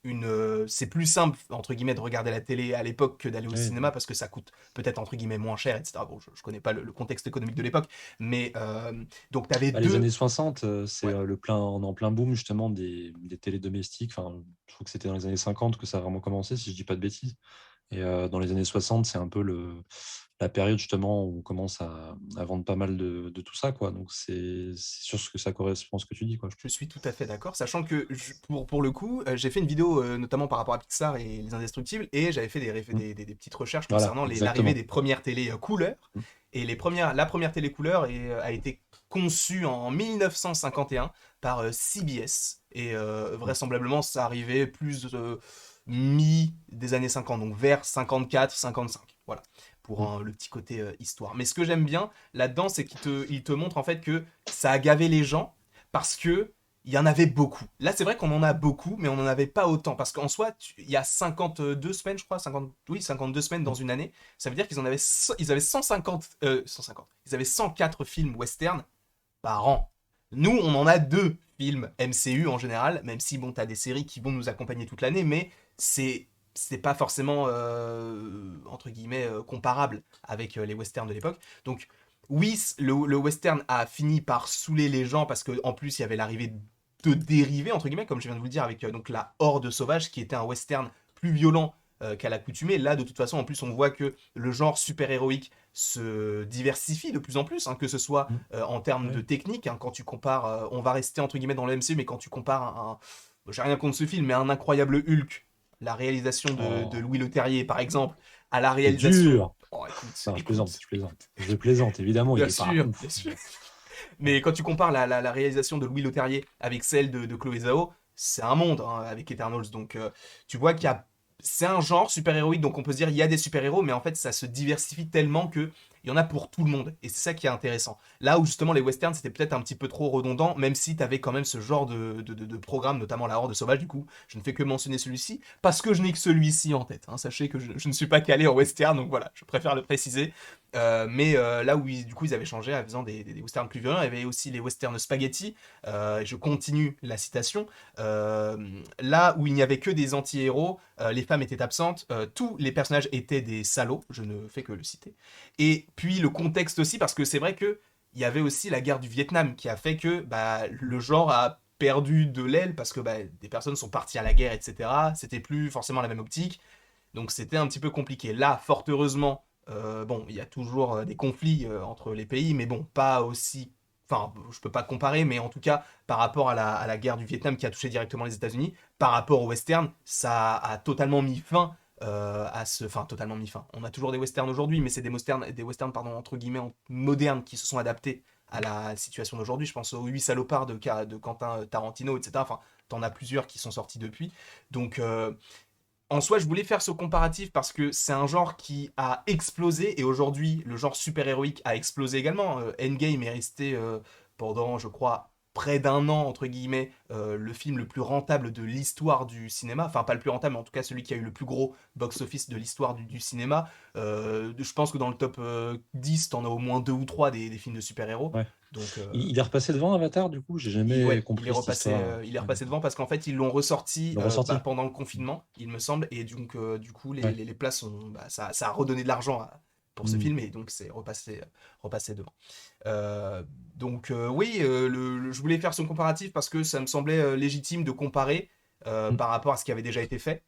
Mm. c'est plus simple entre guillemets de regarder la télé à l'époque que d'aller au Ouais, cinéma parce que ça coûte peut-être entre guillemets moins cher, etc. Bon, je connais pas le contexte économique de l'époque, mais donc tu avais bah, les deux. années 60, c'est Ouais. on est en plein boom justement des télés domestiques. Enfin, je trouve que c'était dans les années 50 que ça a vraiment commencé, si je dis pas de bêtises. Et dans les années 60, c'est un peu la période justement où on commence à vendre pas mal de tout ça, quoi. Donc c'est sur ce que ça correspond à ce que tu dis, quoi. Je suis tout à fait d'accord, sachant que pour le coup, j'ai fait une vidéo notamment par rapport à Pixar et les Indestructibles, et j'avais fait Mm. des petites recherches Voilà, concernant l'arrivée exactement. des premières télé couleurs. Mm. Et la première télé couleur a été conçue en 1951 par CBS, et Mm. vraisemblablement ça arrivait plus mi des années 50, donc vers 54, 55. Voilà, pour Mm. le petit côté histoire. Mais ce que j'aime bien là-dedans, c'est qu'il te montre en fait que ça a gavé les gens parce que il y en avait beaucoup. Là, c'est vrai qu'on en a beaucoup, mais on n'en avait pas autant. Parce qu'en soi, il y a 52 semaines, je crois, 50, oui, 52 semaines dans Mm. une année. Ça veut dire ils avaient 150, 150, ils avaient 104 films western par an. Nous, on en a 2 films MCU en général, même si, bon, t'as des séries qui vont nous accompagner toute l'année, mais c'est pas forcément, entre guillemets, comparable avec les westerns de l'époque. Donc, oui, le western a fini par saouler les gens parce qu'en plus, il y avait l'arrivée de dérivés, entre guillemets, comme je viens de vous le dire, avec donc la Horde sauvage, qui était un western plus violent qu'à l'accoutumée. Là, de toute façon, en plus, on voit que le genre super-héroïque se diversifie de plus en plus, hein, que ce soit Mm. en termes de Ouais. technique, hein, quand tu compares, on va rester entre guillemets dans le MCU, mais quand tu compares j'ai rien contre ce film, mais un incroyable Hulk, la réalisation de Oh, Louis Leterrier par exemple, à la c'est réalisation. dur. Oh, écoute, Non, je plaisante, écoute, je plaisante. écoute. Je plaisante, évidemment, il Bien est pas sûr, bien ouf. sûr. Ouais. Mais quand tu compares la réalisation de Louis Leterrier avec celle de Chloé Zhao, c'est un monde hein, avec Eternals. Donc tu vois qu'il y a c'est un genre super-héroïque, donc on peut se dire il y a des super-héros, mais en fait ça se diversifie tellement que il y en a pour tout le monde, et c'est ça qui est intéressant. Là où justement les westerns c'était peut-être un petit peu trop redondant, même si t'avais quand même ce genre de programme, notamment la Horde Sauvage, du coup, je ne fais que mentionner celui-ci, parce que je n'ai que celui-ci en tête, hein. Sachez que je ne suis pas calé en western, donc voilà, je préfère le préciser. Mais là où du coup ils avaient changé en faisant des westerns plus violents, il y avait aussi les westerns spaghetti, je continue la citation, là où il n'y avait que des anti-héros, les femmes étaient absentes, tous les personnages étaient des salauds, je ne fais que le citer. Et puis le contexte aussi, parce que c'est vrai que il y avait aussi la guerre du Vietnam qui a fait que bah, le genre a perdu de l'aile parce que bah, des personnes sont parties à la guerre, etc. C'était plus forcément la même optique, donc c'était un petit peu compliqué. Là, fort heureusement, bon, il y a toujours des conflits entre les pays, mais bon, pas aussi. Enfin, je peux pas comparer, mais en tout cas, par rapport à la guerre du Vietnam qui a touché directement les États-Unis, par rapport au western, ça a totalement mis fin à ce. Enfin, totalement mis fin. On a toujours des westerns aujourd'hui, mais c'est des westerns pardon, entre guillemets, modernes qui se sont adaptés à la situation d'aujourd'hui. Je pense aux 8 salopards de Quentin Tarantino, etc. Enfin, t'en as plusieurs qui sont sortis depuis. Donc, en soi, je voulais faire ce comparatif parce que c'est un genre qui a explosé et aujourd'hui, le genre super-héroïque a explosé également. Endgame est resté pendant, je crois, près d'un an, entre guillemets, le film le plus rentable de l'histoire du cinéma. Enfin, pas le plus rentable, mais en tout cas celui qui a eu le plus gros box-office de l'histoire du cinéma. Je pense que dans le top 10, t'en as au moins deux ou trois des films de super-héros. Ouais. Donc, Il est repassé devant Avatar, du coup? J'ai jamais ouais, compris cette histoire. il est Ouais, repassé d'accord. devant parce qu'en fait ils l'ont ressorti Le bah, ressenti? pendant le confinement, il me semble, et donc du coup Ouais. les places ont, bah, ça a redonné de l'argent pour ce Hmm. film et donc c'est repassé devant. Euh, donc oui, je voulais faire ce comparatif parce que ça me semblait légitime de comparer Hmm. par rapport à ce qui avait déjà été fait.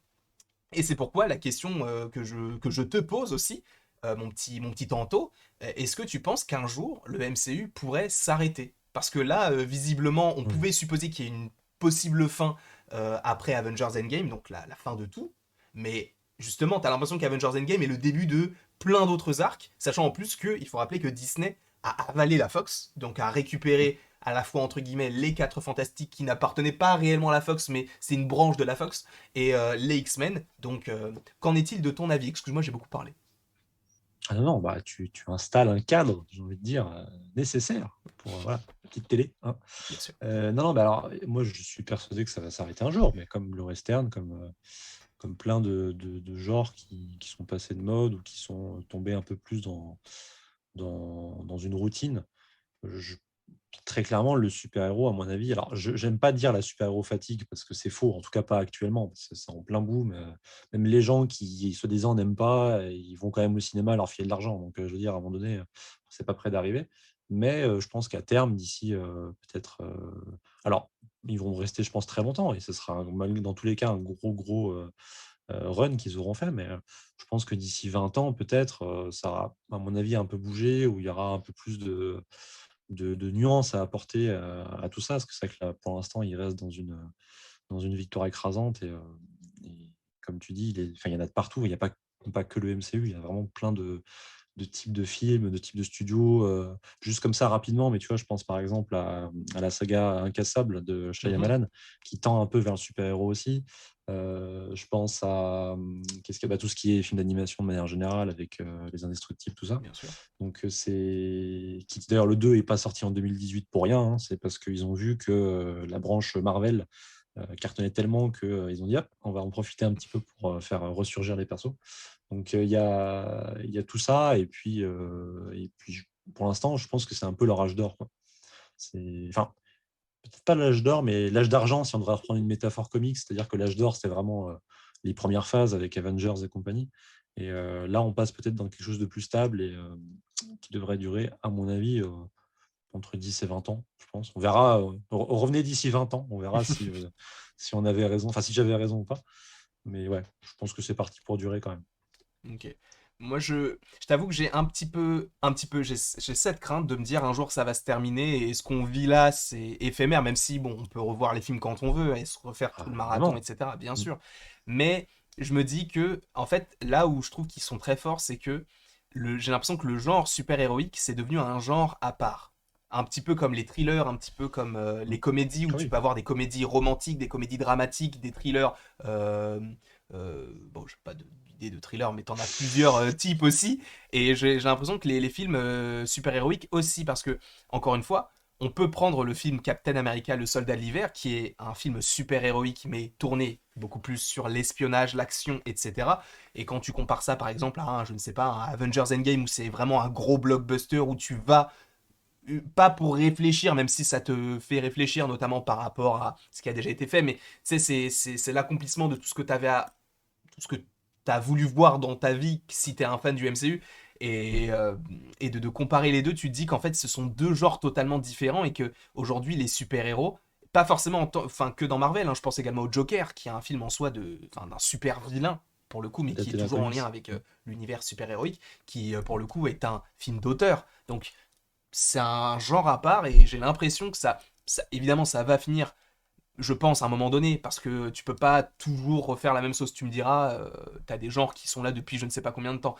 Et c'est pourquoi la question que je te pose aussi, mon petit Tanto, est-ce que tu penses qu'un jour le MCU pourrait s'arrêter? Parce que là, visiblement, on Hmm. pouvait supposer qu'il y ait une possible fin après Avengers Endgame, donc la fin de tout. Mais justement, t'as l'impression qu'Avengers Endgame est le début de plein d'autres arcs, sachant en plus qu'il faut rappeler que Disney a avalé la Fox, donc a récupéré à la fois entre guillemets les 4 fantastiques qui n'appartenaient pas réellement à la Fox, mais c'est une branche de la Fox, et les X-Men. Donc, qu'en est-il de ton avis? Excuse-moi, j'ai beaucoup parlé. Ah non, non, bah, tu installes un cadre, j'ai envie de dire, nécessaire pour voilà, la petite télé, hein. Bien sûr. Non, non, bah alors, moi, je suis persuadé que ça va s'arrêter un jour, mais comme le western, comme plein de genres qui sont passés de mode ou qui sont tombés un peu plus dans une routine, je- très clairement, le super-héros, à mon avis, alors je n'aime pas dire la super-héros fatigue parce que c'est faux, en tout cas pas actuellement, parce que c'est en plein boom. Même les gens qui, soi-disant, n'aiment pas, ils vont quand même au cinéma leur filer de l'argent. Donc, je veux dire, à un moment donné, c'est pas prêt d'arriver. Mais je pense qu'à terme, d'ici peut-être. Alors, ils vont rester, je pense, très longtemps et ce sera dans tous les cas un gros run qu'ils auront fait. Mais je pense que d'ici 20 ans, peut-être, ça aura, à mon avis, un peu bougé, où il y aura un peu plus de nuances à apporter à tout ça, parce que c'est vrai que là, pour l'instant, il reste dans une victoire écrasante. Et comme tu dis, enfin, il y en a de partout. Il n'y a pas que le MCU, il y a vraiment plein de types de films, de types de studios. Juste comme ça, rapidement, mais tu vois, je pense par exemple à la saga Incassable de Mhm. Shyamalan, qui tend un peu vers le super-héros aussi. Je pense à tout ce qui est film d'animation de manière générale, avec Les Indestructibles, tout ça. Bien sûr. Donc, d'ailleurs, le 2 n'est pas sorti en 2018 pour rien, hein. C'est parce qu'ils ont vu que la branche Marvel cartonnait tellement qu'ils ont dit, hop, on va en profiter un petit peu pour faire ressurgir les persos. Donc, il y a tout ça. Pour l'instant, je pense que c'est un peu leur âge d'or, quoi. Enfin, peut-être pas l'âge d'or, mais l'âge d'argent, si on devrait reprendre une métaphore comique. C'est-à-dire que l'âge d'or, c'était vraiment les premières phases avec Avengers et compagnie. Et là, on passe peut-être dans quelque chose de plus stable et qui devrait durer, à mon avis, entre 10 et 20 ans, je pense. On verra. Revenez d'ici 20 ans, on verra si on avait raison, enfin si j'avais raison ou pas. Mais ouais, je pense que c'est parti pour durer quand même. Ok. Moi, je t'avoue que j'ai j'ai cette crainte de me dire un jour ça va se terminer et ce qu'on vit là, c'est éphémère, même si, bon, on peut revoir les films quand on veut et se refaire tout Ah, le marathon, évidemment. etc., bien Mm. sûr. Mais je me dis que, en fait, là où je trouve qu'ils sont très forts, c'est que j'ai l'impression que le genre super-héroïque, c'est devenu un genre à part. Un petit peu comme les thrillers, un petit peu comme Mm. les comédies, où tu Oui. peux avoir des comédies romantiques, des comédies dramatiques, des thrillers euh, Bon, j'ai pas d'idée de thriller, mais t'en as plusieurs types aussi. Et j'ai l'impression que les films super-héroïques aussi, parce que, encore une fois, on peut prendre le film Captain America, le soldat de l'hiver, qui est un film super-héroïque, mais tourné beaucoup plus sur l'espionnage, l'action, etc. Et quand tu compares ça, par exemple, à je ne sais pas, un Avengers Endgame, où c'est vraiment un gros blockbuster, où tu vas pas pour réfléchir, même si ça te fait réfléchir, notamment par rapport à ce qui a déjà été fait, mais tu sais, c'est l'accomplissement de tout ce que tout ce que t'as voulu voir dans ta vie si t'es un fan du MCU. Et de comparer les deux, tu te dis qu'en fait, ce sont deux genres totalement différents et que aujourd'hui les super-héros, pas forcément enfin, que dans Marvel, hein, je pense également au Joker, qui est un film en soi enfin, d'un super vilain, pour le coup, mais qui est Adapté d'un toujours en lien comics. avec l'univers super-héroïque, qui, pour le coup, est un film d'auteur. Donc, c'est un genre à part et j'ai l'impression que évidemment, ça va finir, je pense, à un moment donné, parce que tu peux pas toujours refaire la même sauce. Tu me diras, t'as des genres qui sont là depuis je ne sais pas combien de temps.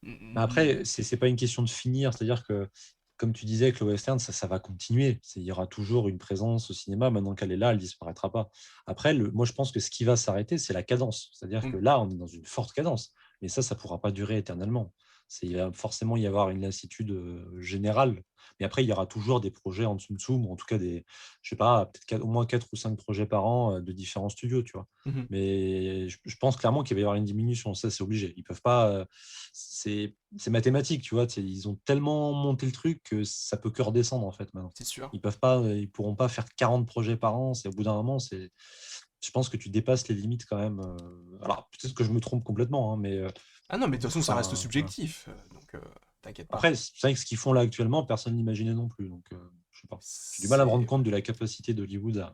Mais après, c'est pas une question de finir. C'est-à-dire que, comme tu disais, que le western, ça va continuer. Il y aura toujours une présence au cinéma. Maintenant qu'elle est là, elle disparaîtra pas. Après, moi, je pense que ce qui va s'arrêter, c'est la cadence. C'est-à-dire que Mm, là, on est dans une forte cadence. Mais ça pourra pas durer éternellement. Il va forcément y avoir une lassitude générale. Mais après, il y aura toujours des projets en dessous, ou en tout cas je sais pas, peut-être au moins 4 ou 5 projets par an de différents studios, tu vois. mhm. Mais je pense clairement qu'il va y avoir une diminution. Ça, c'est obligé. Ils peuvent pas. C'est mathématique, tu vois. Ils ont tellement monté le truc que ça peut que redescendre en fait maintenant. C'est sûr. Ils peuvent pas, ils pourront pas faire 40 projets par an. C'est au bout d'un moment, je pense que tu dépasses les limites quand même. Alors peut-être que je me trompe complètement, hein, mais Ah non, mais de toute façon, ça reste enfin voilà. subjectif, donc t'inquiète pas. Après, c'est vrai que ce qu'ils font là actuellement, personne n'imaginait non plus. Donc je sais pas. J'ai du mal à me rendre C'est. compte de la capacité d'Hollywood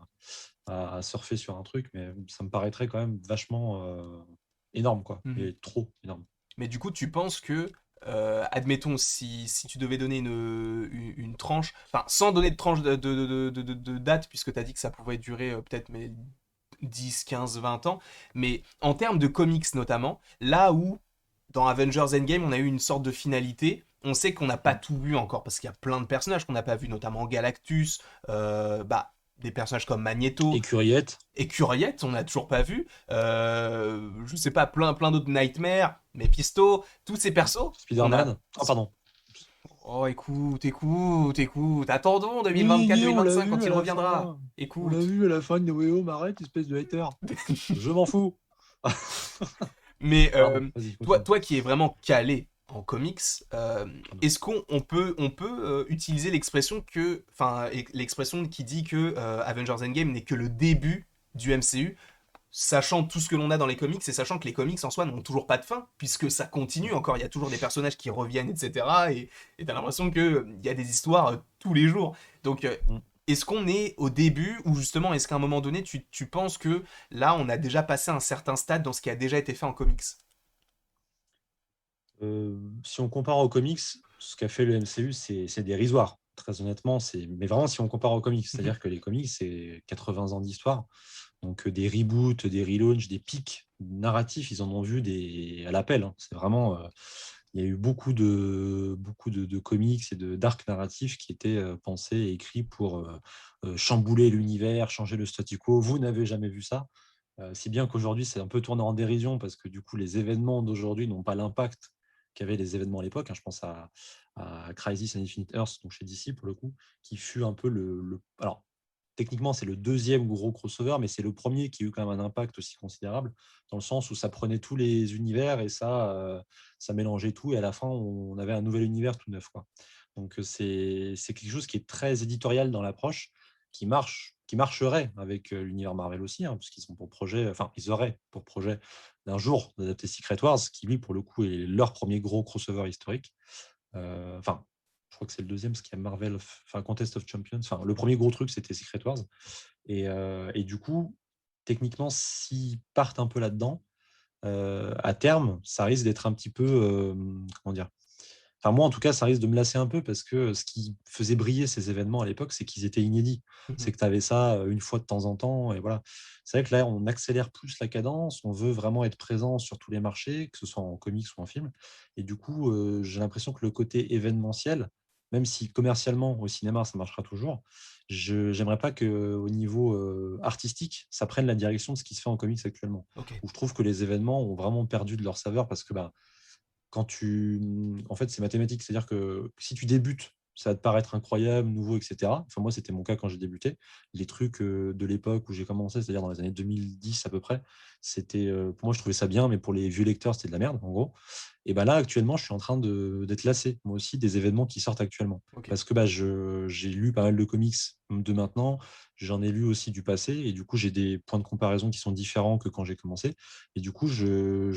à surfer sur un truc, mais ça me paraîtrait quand même vachement énorme, quoi. Mhm. Et trop énorme. Mais du coup, tu penses que, admettons, si tu devais donner une tranche, enfin, sans donner de tranche de date, puisque tu as dit que ça pouvait durer peut-être mais 10, 15, 20 ans, mais en termes de comics notamment, là où dans Avengers Endgame, on a eu une sorte de finalité. On sait qu'on n'a pas Mm. tout vu encore parce qu'il y a plein de personnages qu'on n'a pas vu, notamment Galactus, des personnages comme Magneto, Écuriette, Écuriette, on n'a toujours pas vu. Je sais pas, plein d'autres Nightmare, Mephisto, tous ces persos qu'on a. Spider-Man. Ah, pardon. Oh, écoute. Attendons Oui, on l'a 2024-2025 quand vu à il la reviendra. fin. On l'a Écoute. vu à la fin de No Way Home, arrête, espèce de hater. Je m'en fous. Mais Pardon, vas-y, toi, continue. toi qui es vraiment calé en comics, Pardon. est-ce qu'on peut utiliser l'expression l'expression qui dit que Avengers Endgame n'est que le début du MCU, sachant tout ce que l'on a dans les comics et sachant que les comics en soi n'ont toujours pas de fin, puisque ça continue encore, il y a toujours des personnages qui reviennent, etc. Et t'as l'impression qu'il y a des histoires tous les jours. Donc, Mm. est-ce qu'on est au début, ou justement, est-ce qu'à un moment donné, tu penses que là, on a déjà passé un certain stade dans ce qui a déjà été fait en comics? Si on compare aux comics, ce qu'a fait le MCU, c'est dérisoire. Très honnêtement, mais vraiment si on compare aux comics, Mhm. c'est-à-dire que les comics, c'est 80 ans d'histoire. Donc des reboots, des relaunchs, des pics narratifs, ils en ont vu à l'appel, hein. C'est vraiment, il y a eu beaucoup de comics et d'arcs narratifs qui étaient pensés et écrits pour chambouler l'univers, changer le statu quo. Vous n'avez jamais vu ça. Si bien qu'aujourd'hui, c'est un peu tourné en dérision parce que du coup, les événements d'aujourd'hui n'ont pas l'impact qu'avaient les événements à l'époque, hein. Je pense à Crisis on Infinite Earths, donc chez DC pour le coup, qui fut un peu alors, techniquement, c'est le deuxième gros crossover, mais c'est le premier qui a eu quand même un impact aussi considérable, dans le sens où ça prenait tous les univers et ça mélangeait tout, et à la fin, on avait un nouvel univers tout neuf, quoi. Donc c'est quelque chose qui est très éditorial dans l'approche, qui marcherait avec l'univers Marvel aussi, hein, puisqu'ils ont pour projet, enfin, ils auraient pour projet d'un jour d'adapter Secret Wars, qui lui, pour le coup, est leur premier gros crossover historique. Enfin, je crois que c'est le deuxième, parce qu'il y a Marvel, enfin Contest of Champions. Enfin, le premier gros truc, c'était Secret Wars. Et du coup, techniquement, s'ils partent un peu là-dedans, à terme, ça risque d'être un petit peu, comment dire, enfin moi en tout cas, ça risque de me lasser un peu parce que ce qui faisait briller ces événements à l'époque, c'est qu'ils étaient inédits. Mhm. C'est que tu avais ça une fois de temps en temps, et voilà. C'est vrai que là, on accélère plus la cadence, on veut vraiment être présent sur tous les marchés, que ce soit en comics ou en film. Et du coup, j'ai l'impression que le côté événementiel même si commercialement, au cinéma, ça marchera toujours, j'aimerais pas qu'au niveau artistique, ça prenne la direction de ce qui se fait en comics actuellement. Ok. Où je trouve que les événements ont vraiment perdu de leur saveur parce que bah, en fait, c'est mathématique, c'est-à-dire que si tu débutes, ça va te paraître incroyable, nouveau, etc. Enfin, moi, c'était mon cas quand j'ai débuté. Les trucs de l'époque où j'ai commencé, c'est-à-dire dans les années 2010 à peu près, pour moi, je trouvais ça bien, mais pour les vieux lecteurs, c'était de la merde, en gros. Et ben là, actuellement, je suis en train d'être lassé, moi aussi, des événements qui sortent actuellement. Ok. Parce que bah, j'ai lu pas mal de comics de maintenant, j'en ai lu aussi du passé, et du coup, j'ai des points de comparaison qui sont différents que quand j'ai commencé. Et du coup, je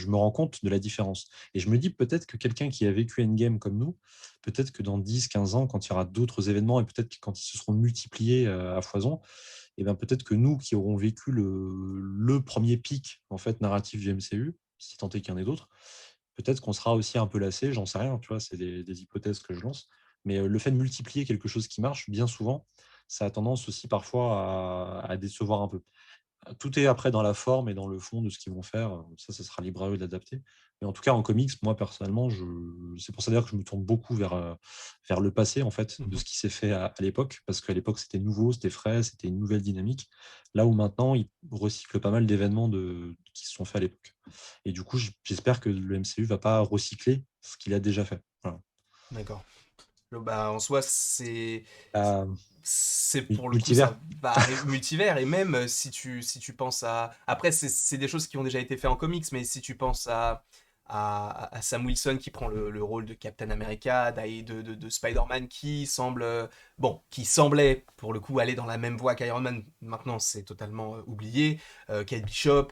me rends compte de la différence. Et je me dis peut-être que quelqu'un qui a vécu Endgame comme nous, peut-être que dans 10, 15 ans, quand il y aura d'autres événements et peut-être que quand ils se seront multipliés à foison, et ben peut-être que nous qui aurons vécu le premier pic en fait, narratif du MCU, si tant est qu'il y en ait d'autres, peut-être qu'on sera aussi un peu lassé, j'en sais rien, tu vois, c'est des hypothèses que je lance. Mais le fait de multiplier quelque chose qui marche, bien souvent, ça a tendance aussi parfois à décevoir un peu. Tout est après dans la forme et dans le fond de ce qu'ils vont faire. Ça sera libre à eux d'adapter. Mais en tout cas, en comics, moi, personnellement, c'est pour ça d'ailleurs que je me tourne beaucoup vers le passé, en fait, de Mhm. ce qui s'est fait à l'époque. Parce qu'à l'époque, c'était nouveau, c'était frais, c'était une nouvelle dynamique. Là où maintenant, ils recyclent pas mal d'événements qui se sont faits à l'époque. Et du coup, j'espère que le MCU va pas recycler ce qu'il a déjà fait. Voilà. D'accord. Bah, en soi, c'est Euh, c'est pour le coup Multivers. ça va arriver multivers et même si tu penses à après c'est des choses qui ont déjà été faites en comics mais si tu penses à Sam Wilson qui prend le rôle de Captain America, de Spider-Man qui semble bon qui semblait pour le coup aller dans la même voie qu'Iron Man, maintenant c'est totalement oublié, Kate Bishop,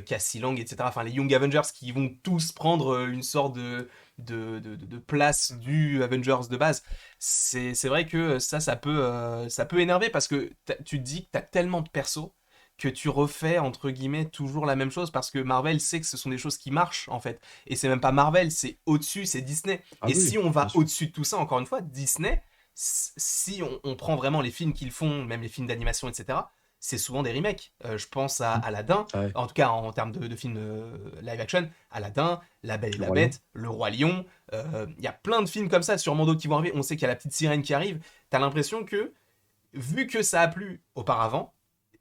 Cassie Lang, etc. Enfin les Young Avengers qui vont tous prendre une sorte de place du Avengers de base. C'est vrai que ça peut énerver parce que tu te dis que tu as tellement de persos que tu refais entre guillemets toujours la même chose parce que Marvel sait que ce sont des choses qui marchent en fait. Et c'est même pas Marvel, c'est au-dessus, c'est Disney. Ah Et oui, si on bien va sûr. au-dessus de tout ça, encore une fois, Disney, si on prend vraiment les films qu'ils font, même les films d'animation, etc., c'est souvent des remakes. Je pense à Mm. Aladdin, Ah ouais. en tout cas en termes de films live action, Aladdin, La Belle et Le la Roi Lion. Bête, Le Roi Lion, il y a plein de films comme ça sur Mando qui vont arriver. On sait qu'il y a la petite sirène qui arrive. T'as l'impression que, vu que ça a plu auparavant,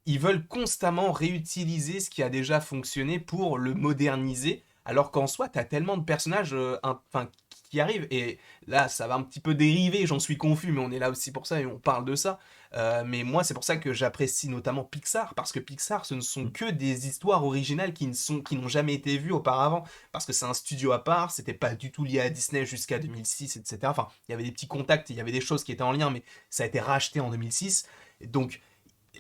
ils veulent constamment réutiliser ce qui a déjà fonctionné pour le moderniser, alors qu'en soi, t'as tellement de personnages enfin, qui arrivent, et là, ça va un petit peu dériver, j'en suis confus, mais on est là aussi pour ça, et on parle de ça. Mais moi, c'est pour ça que j'apprécie notamment Pixar, parce que Pixar, ce ne sont Mm. que des histoires originales qui n'ont jamais été vues auparavant, parce que c'est un studio à part, c'était pas du tout lié à Disney jusqu'à 2006, etc. Enfin, il y avait des petits contacts, il y avait des choses qui étaient en lien, mais ça a été racheté en 2006. Donc,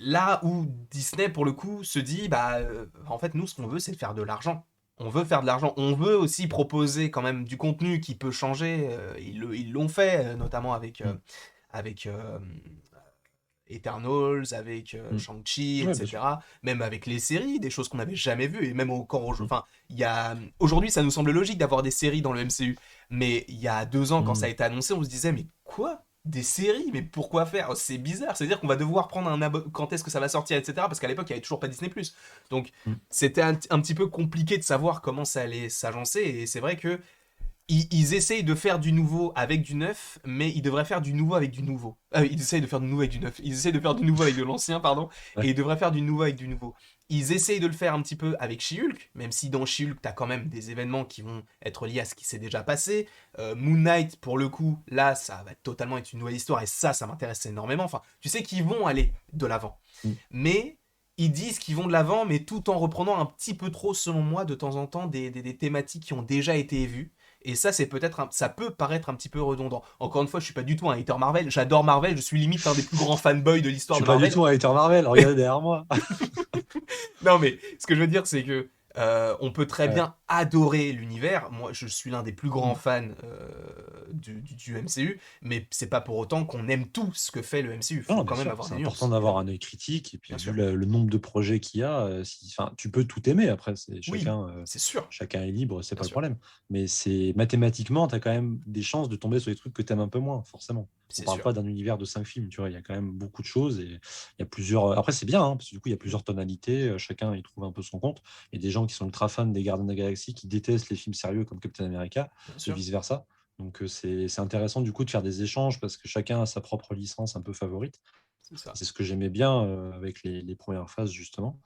là où Disney, pour le coup, se dit, bah, en fait, nous, ce qu'on veut, c'est faire de l'argent. On veut faire de l'argent. On veut aussi proposer quand même du contenu qui peut changer. Ils l'ont fait, notamment Mm. avec Eternals, avec Mm. Shang-Chi, Ouais, bien sûr. etc. Même avec les séries, des choses qu'on n'avait jamais vues. Et même encore Mm. enfin, il y a... aujourd'hui, ça nous semble logique d'avoir des séries dans le MCU. Mais il y a 2 ans, quand ça a Mm. été annoncé, on se disait, mais quoi? Des séries? Mais pourquoi faire? C'est bizarre. C'est-à-dire qu'on va devoir prendre un abonnement. Quand est-ce que ça va sortir, etc. Parce qu'à l'époque, il n'y avait toujours pas Disney+. Donc, Mm. c'était un petit peu compliqué de savoir comment ça allait s'agencer. Et c'est vrai que ils essayent de faire du nouveau avec du neuf, mais ils devraient faire du nouveau avec du nouveau. Ils essayent de faire du nouveau avec du neuf. Ils essayent de faire du nouveau avec de l'ancien, pardon. Et Ouais. ils devraient faire du nouveau avec du nouveau. Ils essayent de le faire un petit peu avec She-Hulk, même si dans She-Hulk, t'as quand même des événements qui vont être liés à ce qui s'est déjà passé. Moon Knight, pour le coup, là, ça va totalement être une nouvelle histoire, et ça m'intéresse énormément. Enfin, tu sais qu'ils vont aller de l'avant. Mm. Mais ils disent qu'ils vont de l'avant, mais tout en reprenant un petit peu trop, selon moi, de temps en temps, des thématiques qui ont déjà été vues. Et ça, ça peut paraître un petit peu redondant. Encore une fois, je suis pas du tout un hater Marvel. J'adore Marvel. Je suis limite un des plus grands fanboys de Je l'histoire suis de pas du Marvel. tout un hater Marvel, regardez derrière moi. Non, mais ce que je veux dire, c'est que on peut très Ouais. bien adorer l'univers. Moi, je suis l'un des plus grands Mm. fans du MCU, mais c'est pas pour autant qu'on aime tout ce que fait le MCU. Non, Faut bien quand même sûr, avoir c'est des important nuances, d'avoir évidemment. un œil critique. Et puis, Bien vu sûr. le nombre de projets qu'il y a, enfin, tu peux tout aimer. Après, Oui, c'est sûr. chacun est libre, c'est Bien pas le sûr. problème. Mais c'est mathématiquement, tu as quand même des chances de tomber sur des trucs que tu aimes un peu moins, forcément. On C'est parle sûr. pas d'un univers de 5 films, tu vois. Il y a quand même beaucoup de choses et il y a plusieurs. Après, c'est bien, hein, parce que du coup, il y a Mm. plusieurs tonalités. Chacun y trouve un peu son compte. Il y a des gens qui sont ultra fans des Gardiens de la Galaxie qui détestent les films sérieux comme Captain America Bien et sûr. vice versa. Donc c'est intéressant du coup de faire des échanges parce que chacun a sa propre licence un peu favorite. C'est ça. C'est ce que j'aimais bien avec les premières phases justement.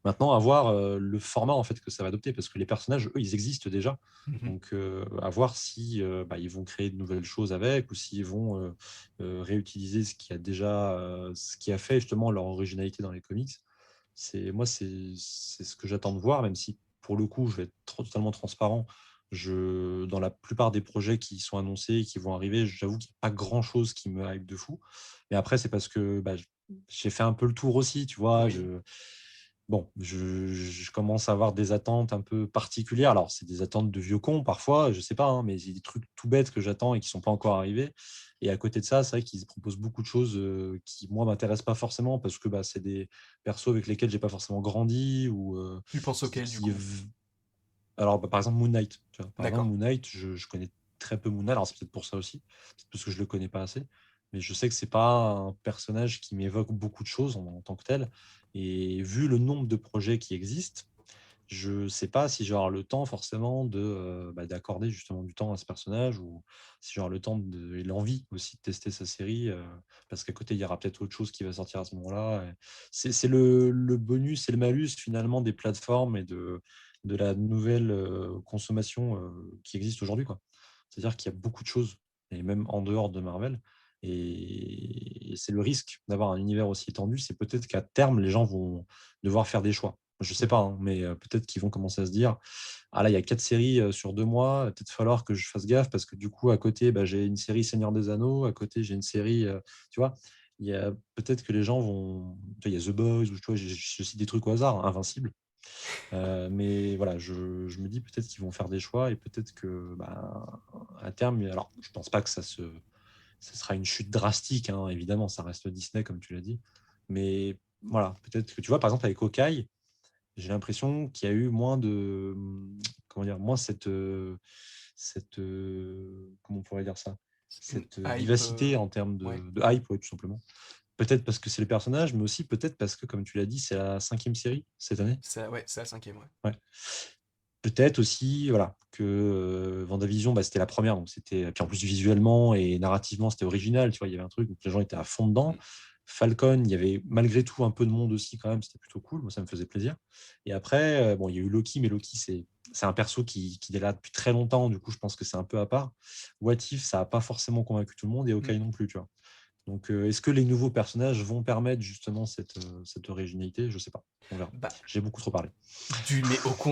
Maintenant, à voir le format en fait que ça va adopter parce que les personnages, eux, ils existent déjà. Mhm. Donc, à voir si ils vont créer de nouvelles choses avec ou s'ils vont réutiliser ce qui a fait justement leur originalité dans les comics. C'est ce que j'attends de voir, même si pour le coup, je vais être totalement transparent. Dans la plupart des projets qui sont annoncés et qui vont arriver, j'avoue qu'il n'y a pas grand-chose qui me hype de fou. Mais après, c'est parce que j'ai fait un peu le tour aussi, tu vois. Oui. Bon, je commence à avoir des attentes un peu particulières. Alors, c'est des attentes de vieux cons parfois, je sais pas, hein, mais il y a des trucs tout bêtes que j'attends et qui sont pas encore arrivés. Et à côté de ça, c'est vrai qu'ils proposent beaucoup de choses qui, moi, m'intéressent pas forcément parce que c'est des persos avec lesquels j'ai pas forcément grandi ou Tu penses auquel du qui. coup? Alors, par exemple, Moon Knight. Tu vois. Par exemple, D'accord. Moon Knight, je connais très peu Moon Knight. Alors, c'est peut-être pour ça aussi, peut-être parce que je le connais pas assez. Mais je sais que c'est pas un personnage qui m'évoque beaucoup de choses en tant que tel. Et vu le nombre de projets qui existent, je sais pas si j'aurai le temps forcément d'accorder justement du temps à ce personnage ou si j'aurai le temps et l'envie aussi de tester sa série parce qu'à côté il y aura peut-être autre chose qui va sortir à ce moment-là. C'est le bonus et le malus finalement des plateformes et de la nouvelle consommation qui existe aujourd'hui, quoi. C'est-à-dire qu'il y a beaucoup de choses et même en dehors de Marvel. Et c'est le risque d'avoir un univers aussi étendu, c'est peut-être qu'à terme, les gens vont devoir faire des choix. Je sais pas, Mhm. hein, mais peut-être qu'ils vont commencer à se dire: ah là, il y a 4 séries sur 2 mois, peut-être falloir que je fasse gaffe parce que du coup, à côté, j'ai une série Seigneur des Anneaux, à côté, j'ai une série, tu vois, il y a peut-être que les gens vont. Tu vois, il y a The Boys, ou tu vois, je cite des trucs au hasard, hein, Invincible. Mais voilà, je me dis peut-être qu'ils vont faire des choix et peut-être que à terme, alors je pense pas que ça sera une chute drastique, hein, évidemment, ça reste Disney, comme tu l'as dit. Mais voilà, peut-être que tu vois, par exemple, avec Hawkeye, j'ai l'impression qu'il y a eu moins de, comment dire, moins comment on pourrait dire ça, Une cette hype. vivacité en termes Ouais. de hype, ouais, tout simplement. Peut-être parce que c'est les personnages, mais aussi peut-être parce que, comme tu l'as dit, c'est la 5e série cette année. Ouais, c'est la cinquième, ouais. Ouais. Peut-être aussi, voilà, que WandaVision, c'était la première, donc c'était. Puis en plus, visuellement et narrativement, c'était original, tu vois, il y avait un truc où les gens étaient à fond dedans. Mm. Falcon, il y avait malgré tout un peu de monde aussi, quand même, c'était plutôt cool, moi ça me faisait plaisir. Et après, bon, il y a eu Loki, mais Loki, c'est un perso qui est là depuis très longtemps, du coup, je pense que c'est un peu à part. What If, ça n'a pas forcément convaincu tout le monde, et Mm. Hawkeye non plus, tu vois. Donc, est-ce que les nouveaux personnages vont permettre justement cette originalité? Je sais pas, on verra. Bah, J'ai beaucoup trop parlé.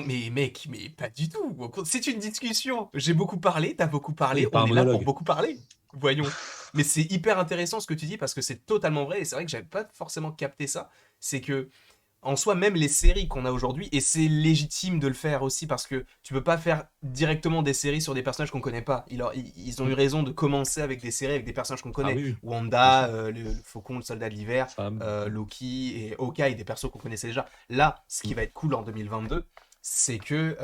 mais mec, mais pas du tout. C'est une discussion. J'ai beaucoup parlé, t'as beaucoup parlé, Oui, pas on un est là pour monologue. beaucoup parler. Voyons. Mais c'est hyper intéressant ce que tu dis parce que c'est totalement vrai et c'est vrai que j'avais pas forcément capté ça. C'est que en soi, même les séries qu'on a aujourd'hui, et c'est légitime de le faire aussi parce que tu peux pas faire directement des séries sur des personnages qu'on connaît pas. Ils ont eu Mm. raison de commencer avec des séries avec des personnages qu'on Ah connaît. oui, oui, bien Wanda, sûr. le Faucon, le Soldat de l'Hiver, Sam. Loki et Hawkeye, des persos qu'on connaissait déjà. Là, ce qui Mm. va être cool en 2022, c'est que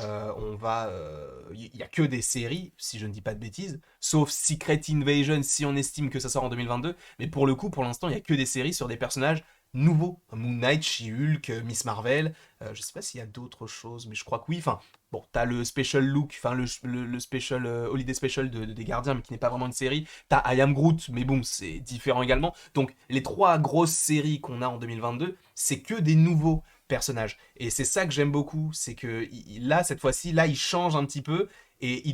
il y a que des séries, si je ne dis pas de bêtises, sauf Secret Invasion si on estime que ça sort en 2022. Mais pour le coup, pour l'instant, il y a que des séries sur des personnages nouveaux. Moon Knight, She-Hulk, Miss Marvel. Je sais pas s'il y a d'autres choses, mais je crois que oui. Enfin, bon, t'as le special look, enfin le special holiday special des Gardiens, mais qui n'est pas vraiment une série. T'as I Am Groot, mais bon, c'est différent également. Donc les trois grosses séries qu'on a en 2022, c'est que des nouveaux personnages. Et c'est ça que j'aime beaucoup, c'est que là, cette fois-ci, là, ils changent un petit peu. Et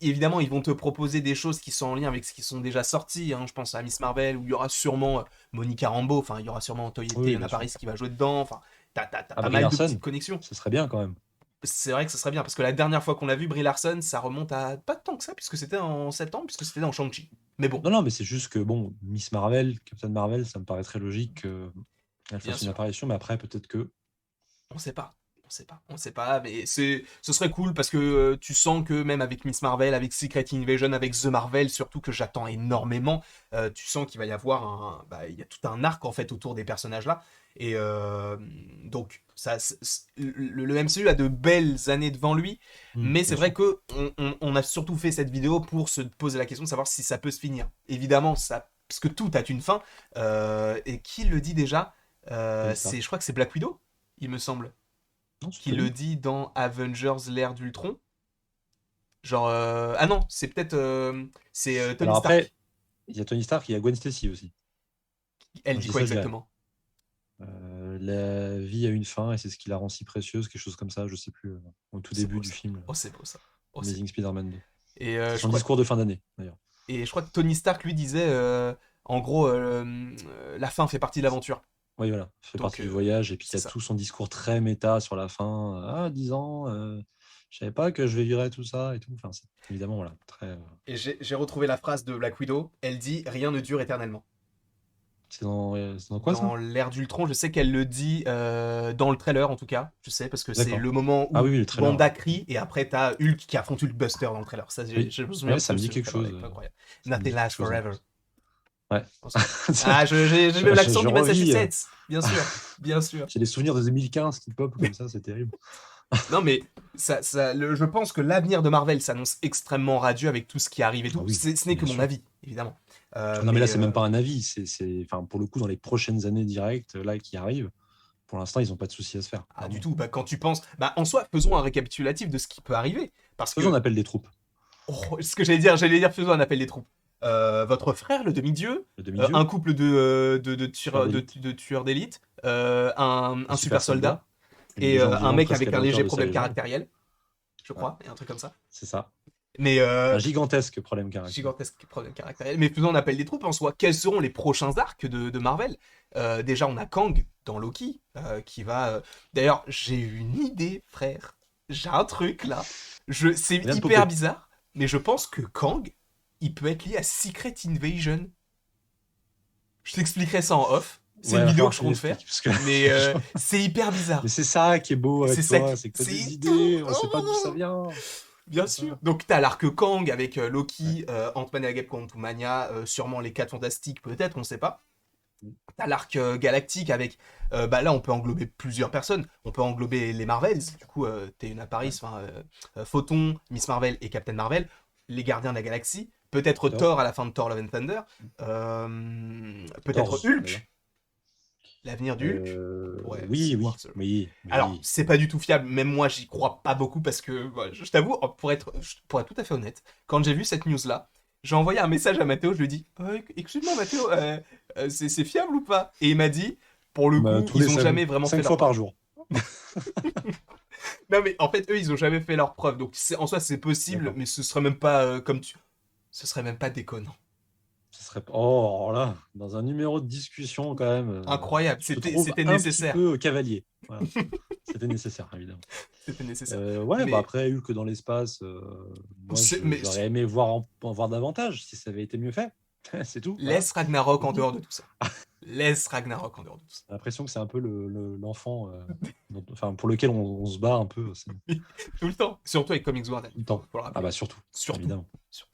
évidemment, ils vont te proposer des choses qui sont en lien avec ce qui sont déjà sortis. Hein. Je pense à Miss Marvel, où il y aura sûrement Monica Rambeau, enfin, il y aura sûrement Oui, oui, Teyonah bien sûr. Paris qui va jouer dedans. Enfin, t'as Ah, pas Brie mal de petites Larson, connexions. ce serait bien quand même. C'est vrai que ce serait bien, parce que la dernière fois qu'on l'a vu, Brie Larson, ça remonte à pas tant que ça, puisque c'était en septembre, puisque c'était dans Shang-Chi. Mais bon, Non, non, mais c'est juste que, bon, Miss Marvel, Captain Marvel, ça me paraît très logique qu'elle bien fasse une sûr. apparition, mais après, peut-être que. On sait pas. On sait pas, mais ce serait cool parce que tu sens que même avec Miss Marvel, avec Secret Invasion, avec The Marvel, surtout que j'attends énormément, tu sens qu'il va y avoir il y a tout un arc en fait autour des personnages là. Et donc, le MCU a de belles années devant lui, mais c'est Bien vrai sûr. que on a surtout fait cette vidéo pour se poser la question de savoir si ça peut se finir. Évidemment, ça, parce que tout a une fin. Et qui le dit déjà Tony Stark. Je crois que c'est Black Widow, il me semble, Non, c'est qui pas le lui. dit dans Avengers l'ère d'Ultron. Genre, ah non, c'est peut-être, c'est Tony Alors après, Stark. il y a Tony Stark, il y a Gwen Stacy aussi. Elle Quand je dit dis quoi ça, je dis rien. exactement? La vie a une fin et c'est ce qui la rend si précieuse, quelque chose comme ça, je sais plus, au tout C'est début beau du ça. film Oh, c'est beau ça. Oh, c'est Amazing beau. Spider-Man 2. Et C'est je son crois, discours de fin d'année, d'ailleurs. et je crois que Tony Stark lui disait, en gros, la fin fait partie de l'aventure. Oui, voilà, ça fait Donc, partie du voyage. Et puis il c'est y a ça. tout son discours très méta sur la fin. Ah, 10 ans, je savais pas que je vais virer tout ça et tout. Enfin, c'est évidemment, voilà, très. Et j'ai retrouvé la phrase de Black Widow. Elle dit rien ne dure éternellement. C'est dans quoi ça? Dans l'ère d'Ultron, je sais qu'elle le dit dans le trailer en tout cas. Je sais parce que c'est D'accord. le moment Ah oui, où oui, le trailer, ouais. Wanda crie et après t'as Hulk qui affronte Hulkbuster dans le trailer. Ça, Oui, je me souviens ouais, de ça me dit ce quelque trailer, chose. il est incroyable. Ça me dit Nothing quelque lasts chose en forever. plus. Ouais. Pense pas. Ah, j'ai même l'accent Je du revis. Massachusetts. Bien sûr, bien sûr. J'ai des souvenirs de 2015 qui pop comme ça, c'est terrible. Non mais je pense que l'avenir de Marvel s'annonce extrêmement radieux avec tout ce qui arrive et Ah tout. oui, Ce n'est bien que mon sûr. avis, évidemment. Non, mais là, Mais c'est même pas un avis. Enfin, pour le coup, dans les prochaines années directes là qui arrivent, pour l'instant, ils n'ont pas de souci à se faire, du clairement. tout. Bah, quand tu penses, bah, en soi, faisons un récapitulatif de ce qui peut arriver. Parce Faisons un que, appel des troupes. oh, ce que j'allais dire, faisons un appel des troupes. Votre frère, le demi-dieu, Le un demi-dieu, couple tueur d'élite, de tueurs d'élite, un un super super soldat soldat, une et légende un vivante mec presque à avec un la hauteur léger de sa problème légende. caractériel, je Ouais, crois, et un truc comme ça. c'est ça. Mais Un gigantesque problème caractère. gigantesque problème caractériel. Mais faisons un appel des troupes en soi. Quels seront les prochains arcs de Marvel? Déjà, on a Kang dans Loki qui va. D'ailleurs, j'ai une idée, frère. J'ai un truc là. C'est Il vient de hyper popper. bizarre, mais je pense que Kang, il peut être lié à Secret Invasion. Je t'expliquerai ça en off. C'est Ouais, une va vidéo falloir que que je tu compte faire. l'expliques. Parce que Mais c'est hyper Mais bizarre. c'est ça qui est beau C'est avec ça toi, qui. c'est que tu as des C'est idées, tout. on sait pas d'où ça vient. Bien C'est sûr. ça. Donc t'as l'arc Kang avec Ouais. Loki, Ant-Man et la Guêpe Quantumania, sûrement les 4 Fantastiques, peut-être, on sait pas. T'as l'arc galactique avec, bah là on peut englober plusieurs personnes. On peut englober les Marvels. Du coup, t'es une Paris, Ouais. enfin, Photon, Miss Marvel et Captain Marvel, les Gardiens de la Galaxie. Peut-être Thor, Thor à la fin de Thor Love and Thunder. Peut-être Thor's, d'ailleurs. Hulk, l'avenir du Hulk. Ouais, Oui, Civil oui, War. oui, Alors, oui. c'est pas du tout fiable, même moi j'y crois pas beaucoup parce que, voilà, je t'avoue, pour être tout à fait honnête, quand j'ai vu cette news-là, j'ai envoyé un message à Mathéo, je lui ai dit excuse-moi Mathéo, c'est fiable ou pas? Et il m'a dit, pour le Bah, coup, tous les ils ont jamais vraiment fait cinq leur fois par preuve. jour. Non mais en fait, eux, ils ont jamais fait leur preuve, donc en soi c'est possible, D'accord. mais ce serait même pas ce serait même pas déconnant. Ce serait... Oh, alors là, dans un numéro de discussion, quand même, Incroyable, je te trouve c'était un petit nécessaire. peu cavalier. Voilà. C'était nécessaire, évidemment. C'était nécessaire. Ouais, bah Mais, après, Hulk dans l'espace, moi, mais j'aurais aimé en voir davantage si ça avait été mieux fait. C'est tout, voilà. laisse Ragnarok C'est en dit. dehors de tout ça. Laisse Ragnarok en dehors de tout ça. J'ai l'impression que c'est un peu l'enfant enfin, pour lequel on se bat un peu Tout le temps. Surtout avec Comics World, tout le temps. faut le Ah rappeler. bah surtout, Surtout. évidemment. Surtout.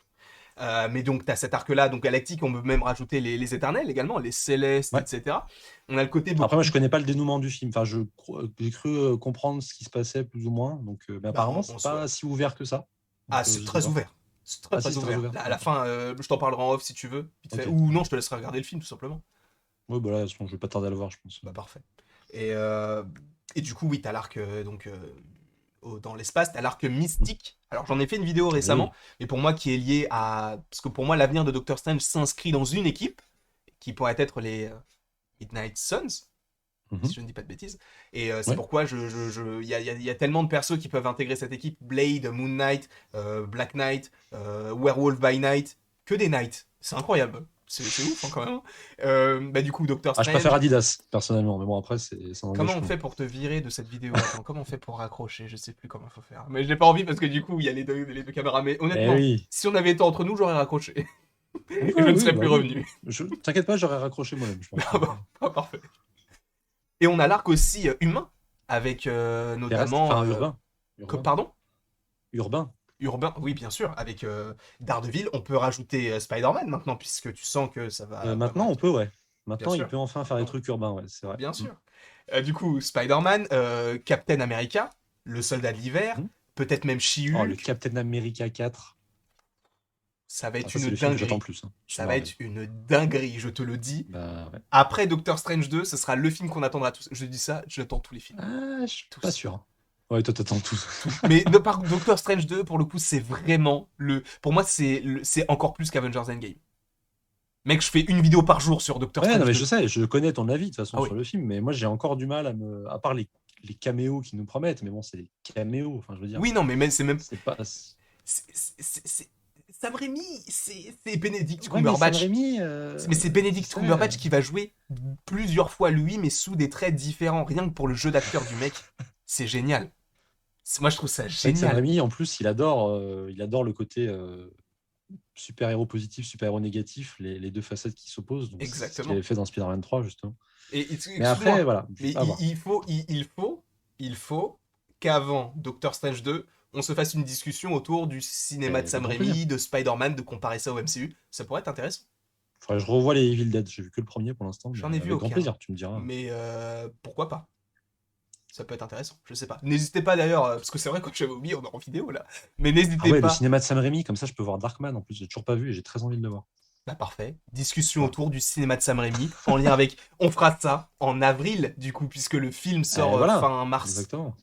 Mais donc, tu as cet arc-là, donc galactique, on peut même rajouter les éternels également, les célestes, Ouais. etc. On a le côté beaucoup Après, moi, je plus. connais pas le dénouement du film. Enfin, j'ai cru comprendre ce qui se passait plus ou moins. Donc, mais Bah, apparemment, en c'est soi. pas si ouvert que ça. Donc, Ah, c'est je sais très pas. ouvert. C'est très Ah si, très c'est très ouvert. ouvert. Là, à la D'accord. fin, je t'en parlerai en off si tu veux, vite fait. Ok. Ou non, je te laisserai regarder le film, tout simplement. Ouais, bah là, de toute façon, je vais pas tarder à le voir, je pense. Bah, parfait. Et, euh, et du coup, oui, t'as l'arc dans l'espace, t'as l'arc mystique. Alors, j'en ai fait une vidéo récemment, Oui. mais pour moi, qui est lié à. Parce que pour moi, l'avenir de Doctor Strange s'inscrit dans une équipe qui pourrait être les Midnight Suns, si Mhm. je ne dis pas de bêtises. Et c'est Ouais. pourquoi il y a tellement de persos qui peuvent intégrer cette équipe. Blade, Moon Knight, Black Knight, Werewolf by Night, que des Knights. C'est incroyable. C'est ouf hein, quand même. Bah, du coup, Doctor Ah, je préfère Strange. Adidas, personnellement. Mais bon, après, ça Comment n'engage on que moi. fait pour te virer de cette vidéo? Attends, comment on fait pour raccrocher? Je sais plus comment il faut faire. Mais j'ai pas envie parce que du coup, il y a les deux caméras. Mais Eh honnêtement, oui. si on avait été entre nous, j'aurais raccroché. Oui, Et je ne oui, serais bah plus oui. revenu. T'inquiète pas, j'aurais raccroché moi-même, je pense. Ah bon, ah, parfait. Et on a l'arc aussi humain, avec Terrestre, notamment. enfin, urbain. Urbain. Pardon? Urbain. Urbain, oui, bien sûr. Avec Daredevil, on peut rajouter Spider-Man maintenant, puisque tu sens que ça va vraiment Maintenant, on être. peut, ouais. Bien Maintenant, il sûr. peut enfin faire des Maintenant, trucs urbains, ouais, c'est vrai. bien Mm. sûr. Du coup, Spider-Man, Captain America, le soldat de l'hiver, Mm. peut-être même Oh, le She-Hulk. Captain America 4. Ça va Ah, être ça, une c'est le film que j'attends dinguerie. plus, hein, sur Ça va Marvel. être une dinguerie, je te le dis. Bah, ouais. Après Doctor Strange 2, ce sera le film qu'on attendra tous. Je dis ça, j'attends tous les films. Ah, je suis pas Tous. sûr, hein. Ouais, toi, t'attends tout. Tout. Mais par contre, Doctor Strange 2, pour le coup, c'est vraiment le. Pour moi, c'est encore plus qu'Avengers Endgame. Mec, je fais une vidéo par jour sur Doctor Ouais, non, Strange mais je 2. sais, je connais ton avis de toute façon Ah sur oui. le film, mais moi, j'ai encore du mal à me. À part les caméos qui nous promettent, mais bon, c'est des caméos. Enfin, je veux dire, Oui, non, mais même, c'est même. c'est pas. Sam Raimi, c'est Benedict Ouais, mais Sam Cumberbatch. Raimi, Mais c'est tu Benedict sais. Cumberbatch qui va jouer plusieurs fois lui, mais sous des traits différents. Rien que pour le jeu d'acteur du mec, c'est génial. Moi, je trouve ça C'est vrai que Sam génial. Raimi, en plus, il adore le côté super-héros positif, super-héros négatif, les deux facettes qui s'opposent. Donc, c'est ce qu'il avait Exactement. fait dans Spider-Man 3, justement. Et Mais après, excuse-moi, voilà, mais à voir. il faut qu'avant Doctor Strange 2, on se fasse une discussion autour du cinéma de Mais avec Sam grand plaisir. Raimi, de Spider-Man, de comparer ça au MCU. Ça pourrait être intéressant. Faudrait que je revois les Evil Dead. J'ai vu que le premier pour l'instant, mais J'en ai vu avec grand aucun. plaisir, tu me diras. Mais pourquoi pas? Ça peut être intéressant, je sais pas. N'hésitez pas d'ailleurs, parce que c'est vrai que j'avais oublié, on est en vidéo là. Mais Ah n'hésitez ouais, le pas. cinéma de Sam Raimi, comme ça, je peux voir Darkman. En plus, j'ai toujours pas vu et j'ai très envie de le voir. Bah parfait. Discussion Voilà. autour du cinéma de Sam Raimi, en lien avec. On fera ça en avril, du coup, puisque le film sort Et voilà, fin mars. exactement.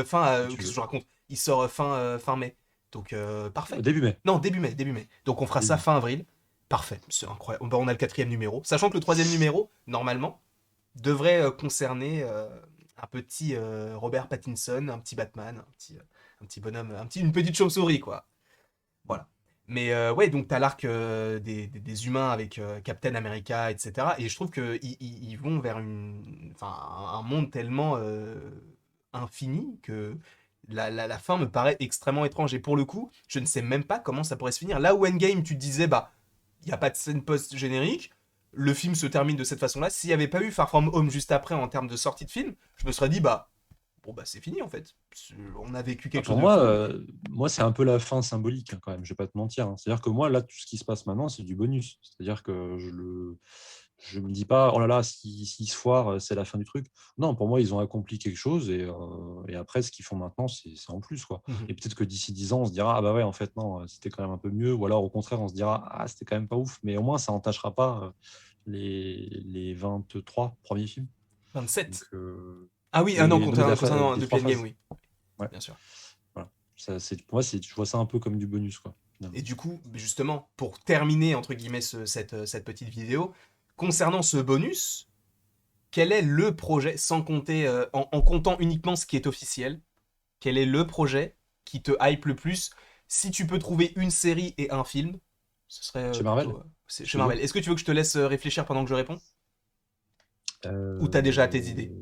Fin. Si tu Qu'est-ce que veux. je raconte? Il sort fin mai. Donc parfait. Début mai. Non, début mai, début mai. Donc on fera Début ça mai. fin avril. Parfait. C'est incroyable. Bah, on a le quatrième numéro. Sachant que le troisième numéro, normalement, devrait concerner un petit Robert Pattinson, un petit Batman, un petit bonhomme, une petite chauve-souris, quoi. Voilà. Mais ouais, donc t'as l'arc des humains avec Captain America, etc. Et je trouve qu'ils vont vers un monde tellement infini que la fin me paraît extrêmement étrange. Et pour le coup, je ne sais même pas comment ça pourrait se finir. Là où Endgame, tu te disais, bah, il n'y a pas de scène post-générique, le film se termine de cette façon-là. S'il n'y avait pas eu Far From Home juste après en termes de sortie de film, je me serais dit, bah, bon, bah, c'est fini en fait. On a vécu Ah, quelque chose pour de moi, fou. c'est un peu la fin symbolique hein, quand même, je vais pas te mentir. Hein. C'est-à-dire que moi, là, tout ce qui se passe maintenant, c'est du bonus. C'est-à-dire que je me dis pas, oh là là, s'ils se foirent, c'est la fin du truc. Non, pour moi, ils ont accompli quelque chose et après, ce qu'ils font maintenant, c'est en plus. Quoi. Et peut-être que d'ici 10 ans, on se dira, ah bah ouais, en fait, non, c'était quand même un peu mieux. Ou alors, au contraire, on se dira, ah, c'était quand même pas ouf. Mais au moins, ça n'entachera pas les 23 premiers films. Donc, 27. Ah oui, ah non, non, mais concernant des depuis trois Endgame, phases. oui. Ouais. Bien sûr. Voilà. Pour moi, je vois ça un peu comme du bonus, quoi, Et finalement. du coup, justement, pour terminer, entre guillemets, cette petite vidéo, concernant ce bonus, quel est le projet, sans compter, en comptant uniquement ce qui est officiel, quel est le projet qui te hype le plus? Si tu peux trouver une série et un film, ce serait Chez Marvel, plutôt chez studio. Marvel. Est-ce que tu veux que je te laisse réfléchir pendant que je réponds? Ou t'as déjà tes idées?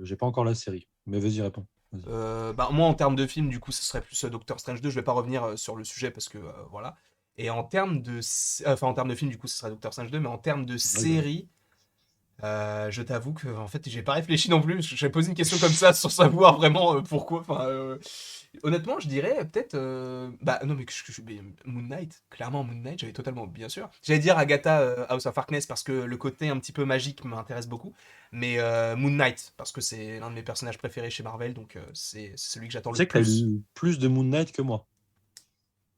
J'ai pas encore la série, mais vas-y, réponds. Vas-y. Bah, moi, en termes de film, du coup, ce serait plus Doctor Strange 2. Je vais pas revenir sur le sujet parce que voilà. Et en termes de film, du coup, ce serait Doctor Strange 2. Mais en termes de Vas-y, vas-y. série, je t'avoue que en fait, j'ai pas réfléchi non plus. J'ai posé une question comme ça sans savoir vraiment pourquoi. Honnêtement, je dirais peut-être. Bah non, mais Moon Knight. Clairement, Moon Knight, j'avais totalement, bien sûr. J'allais dire Agatha House of Harkness parce que le côté un petit peu magique m'intéresse beaucoup. Mais Moon Knight parce que c'est l'un de mes personnages préférés chez Marvel, donc c'est celui que j'attends Tu le sais que t'as plus. lu plus de Moon Knight que moi.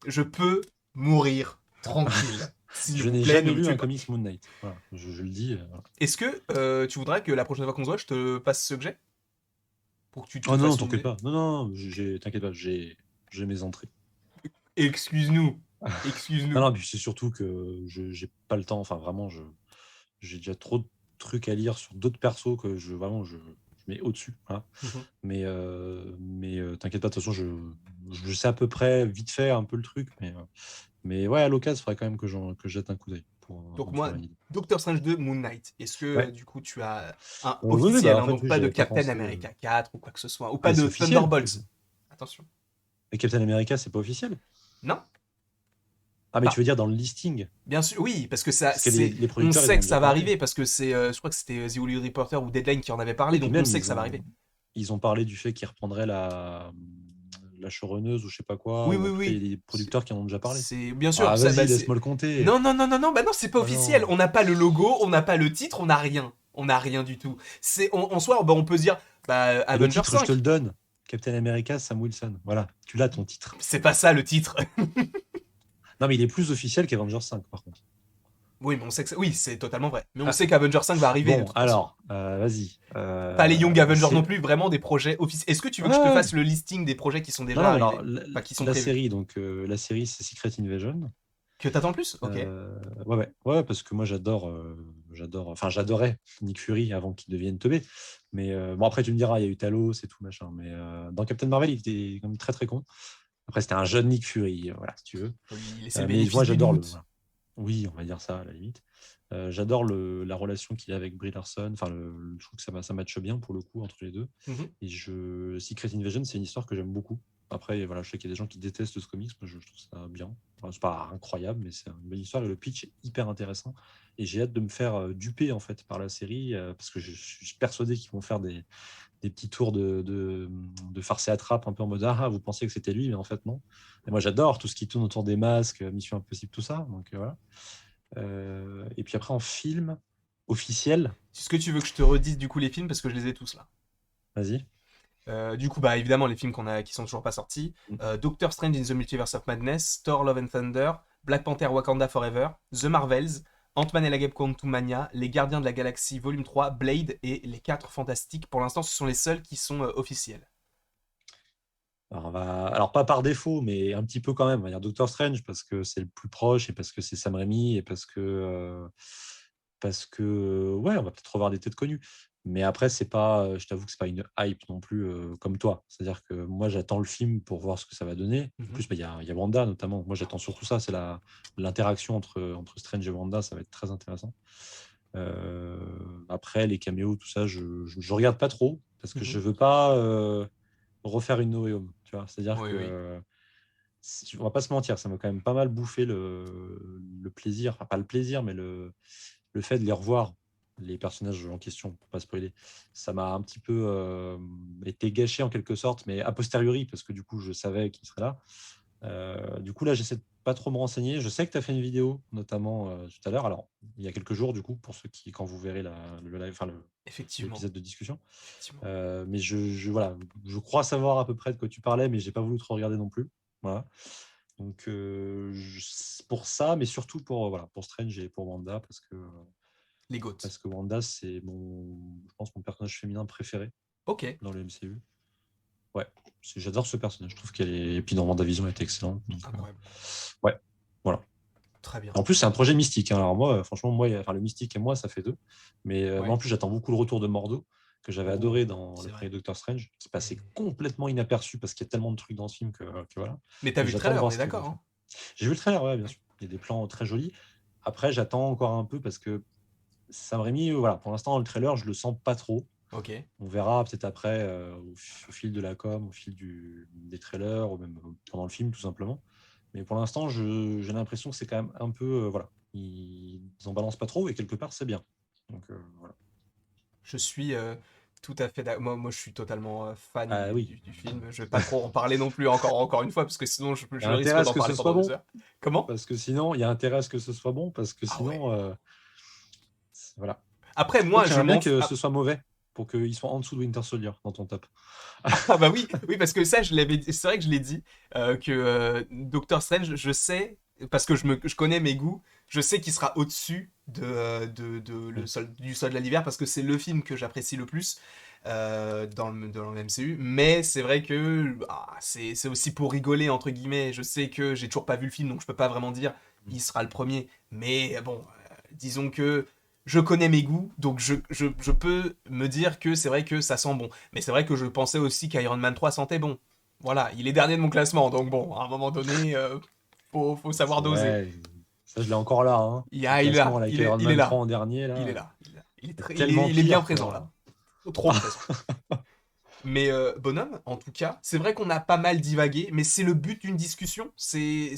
Je peux mourir tranquille. S'il Je vous n'ai plaît, ne jamais me lu tuez un pas. comics Moon Knight. Voilà, je le dis. Voilà. Est-ce que tu voudrais que la prochaine fois qu'on se voit, je te passe ce que j'ai pour que tu te Oh non, fasses une t'inquiète idée? pas. Non, non, t'inquiète pas, j'ai mes entrées. Excuse-nous. Non, Excuse-nous. non, puis c'est surtout que je j'ai pas le temps. Enfin, vraiment, j'ai déjà trop de trucs à lire sur d'autres persos que vraiment, je mets au-dessus. Voilà. Mhm. Mais t'inquiète pas, de toute façon, je sais à peu près, vite fait, un peu le truc. Mais ouais, à l'occasion, il faudrait quand même que je jette un coup d'œil pour Donc me faire moi, une idée. Doctor Strange 2, Moon Knight. Est-ce que Ouais. du coup tu as un Oui, oui, bah officiel, en hein, fait, donc oui, pas de j'avais pas Captain pensé. America 4 ou quoi que ce soit, ou Ah, pas mais c'est de officiel. Thunderbolts? Attention. Et Captain America, c'est pas officiel. Non? Ah, mais tu Bah, veux dire dans le listing? bien sûr, oui, parce que ça, Parce que les on producteurs, ils sait en ont que déjà ça va parlé. arriver parce que je crois que c'était The Hollywood Reporter ou Deadline qui en avait parlé, Oui, puis donc on même, sait que ça va arriver. ils ont parlé du fait qu'ils reprendraient la showrunneuse ou je sais pas quoi, Oui, ou oui, en tout cas, il y a oui. des producteurs qui en ont déjà parlé. C'est bien sûr, Ah, ça, vas-y, bah, laisse-moi le compter. non, non, non, non, non, bah non, c'est pas Oh officiel. non. On n'a pas le logo, on n'a pas le titre, on n'a rien. On n'a rien du tout. En soi, bah, on peut se dire, bah, Et le Avengers titre, je te le 5. donne. Captain America, Sam Wilson. Voilà, tu l'as ton titre. C'est pas ça le titre. Non, mais il est plus officiel qu'Avengers 5, par contre. Oui, mais on sait que oui, c'est totalement vrai. Mais on Ah, sait qu'Avengers 5 va arriver de bon, toute façon. alors, vas-y. Pas les Young Avengers non C'est... plus, vraiment des projets officiels. Est-ce que tu veux que je te Ouais, fasse le listing des projets qui sont non, déjà non, mais alors, arrivés? Enfin, qui sont la prévus. série, donc, la série, c'est Secret Invasion. Que t'attends plus? Ok. Ouais, parce que moi, enfin, j'adorais Nick Fury avant qu'il devienne teubé. Mais bon, après, tu me diras, il y a eu Talos et tout, machin. Mais dans Captain Marvel, il était quand même très, très con. Après, c'était un jeune Nick Fury, voilà, si tu veux. Oui, laissez le Mais moi, bénéfice du j'adore le. doute. Voilà. Oui, on va dire ça à la limite. J'adore la relation qu'il a avec Brie Larson. Enfin, je trouve que ça matche bien pour le coup entre les deux. Mhm. Et Secret Invasion, c'est une histoire que j'aime beaucoup. Après, voilà, je sais qu'il y a des gens qui détestent ce comics. Moi, je trouve ça bien. Enfin, c'est pas incroyable, mais c'est une belle histoire. Et le pitch est hyper intéressant. Et j'ai hâte de me faire duper en fait par la série parce que je suis persuadé qu'ils vont faire des petits tours de farce et attrape un peu en mode ah, vous pensiez que c'était lui, mais en fait non. Et moi, j'adore tout ce qui tourne autour des masques, Mission Impossible, tout ça. Donc voilà. Et puis après, en film officiel, Est-ce que tu veux que je te redise du coup les films parce que je les ai tous là? vas-y. Du coup, bah évidemment, les films qui sont toujours pas sortis. Doctor Strange in the Multiverse of Madness, Thor Love and Thunder, Black Panther Wakanda Forever, The Marvels, Ant-Man et la Guêpe Quantumania, Les Gardiens de la Galaxie Volume 3, Blade et Les 4 Fantastiques. Pour l'instant, ce sont les seuls qui sont officiels. Alors, pas par défaut, mais un petit peu quand même. On va dire Doctor Strange parce que c'est le plus proche et parce que c'est Sam Raimi et parce que ouais, on va peut-être revoir des têtes connues. Mais après, c'est pas, je t'avoue que c'est pas une hype non plus comme toi. C'est-à-dire que moi, j'attends le film pour voir ce que ça va donner. En Mhm. plus, bah, il y a Wanda notamment. Moi, j'attends surtout ça. C'est l'interaction entre Strange et Wanda. Ça va être très intéressant. Après, les caméos, tout ça, je regarde pas trop parce que je Mhm. veux pas refaire une No Way Home. Tu vois, c'est-à-dire Oui, oui. que on va pas se mentir, ça m'a quand même pas mal bouffé le plaisir, enfin pas le plaisir, mais le fait de les revoir, les personnages en question, pour pas spoiler, ça m'a un petit peu été gâché en quelque sorte, mais a posteriori, parce que du coup, je savais qu'il serait là. Du coup, là, j'essaie de pas trop me renseigner. Je sais que tu as fait une vidéo, notamment tout à l'heure, alors il y a quelques jours, du coup, pour ceux qui, quand vous verrez le live, enfin Effectivement. l'épisode de discussion. Effectivement. Mais voilà, je crois savoir à peu près de quoi tu parlais, mais j'ai pas voulu trop regarder non plus. Voilà. Donc pour ça, mais surtout pour Strange et pour Wanda, Les GOAT. parce que Wanda, c'est je pense, mon personnage féminin préféré Ok. dans le MCU. Ouais, j'adore ce personnage. Je trouve qu'elle est. Et puis dans WandaVision, elle était excellente. Donc, Incroyable. ouais, voilà. Très bien. En plus, c'est un projet mystique, hein. Alors moi, franchement, enfin, le mystique et moi, ça fait deux. Mais en Ouais. plus, j'attends beaucoup le retour de Mordo, que j'avais Oh, adoré dans le c'est premier vrai. Doctor Strange, qui passait Mhm. complètement inaperçu parce qu'il y a tellement de trucs dans ce film que voilà. Mais t'as Et vu le j'attends de trailer, on voir est ce qu'ils vont d'accord, faire. hein? J'ai vu le trailer, ouais, bien Ouais. sûr. Il y a des plans très jolis. Après, j'attends encore un peu parce que Sam Raimi, voilà, pour l'instant, le trailer, je le sens pas trop. Ok. On verra peut-être après, au fil de la com, au fil des trailers, ou même pendant le film, tout simplement. Mais pour l'instant, j'ai l'impression que c'est quand même un peu. Voilà. Ils en balancent pas trop et quelque part, c'est bien. Donc, voilà. Je suis tout à fait d'accord. Moi, je suis totalement fan Ah oui, du film. Je vais pas trop en parler non plus encore une fois, parce que sinon, il y a je intérêt risque à ce d'en que parler ce soit pendant des bon. heures. Comment? Parce que sinon, il y a intérêt à ce que ce soit bon. Parce que Ah ouais. sinon, voilà. Après, moi, Donc, je j'aimerais bien m'en... que ce soit mauvais pour qu'ils soient en dessous de Winter Soldier dans ton top. Ah bah oui, oui, parce que ça, c'est vrai que je l'ai dit, que Doctor Strange, je sais, parce que je connais mes goûts, je sais qu'il sera au-dessus Mm. du Soldat de l'hiver, parce que c'est le film que j'apprécie le plus dans le MCU, mais c'est vrai que c'est aussi pour rigoler, entre guillemets, je sais que j'ai toujours pas vu le film, donc je peux pas vraiment dire il sera le premier, mais bon, disons que je connais mes goûts, donc je peux me dire que c'est vrai que ça sent bon. Mais c'est vrai que je pensais aussi qu'Iron Man 3 sentait bon. Voilà, il est dernier de mon classement, donc bon, à un moment donné, faut savoir doser. Ouais, ça, je l'ai encore là, hein. Ton Il est classement là, avec Iron il est Man 3 là, en dernier, il est là. là, il est là. Il y a tellement Il est bien pire, présent là, quoi. trop présent. Mais bonhomme, en tout cas, c'est vrai qu'on a pas mal divagué, mais c'est le but d'une discussion. C'est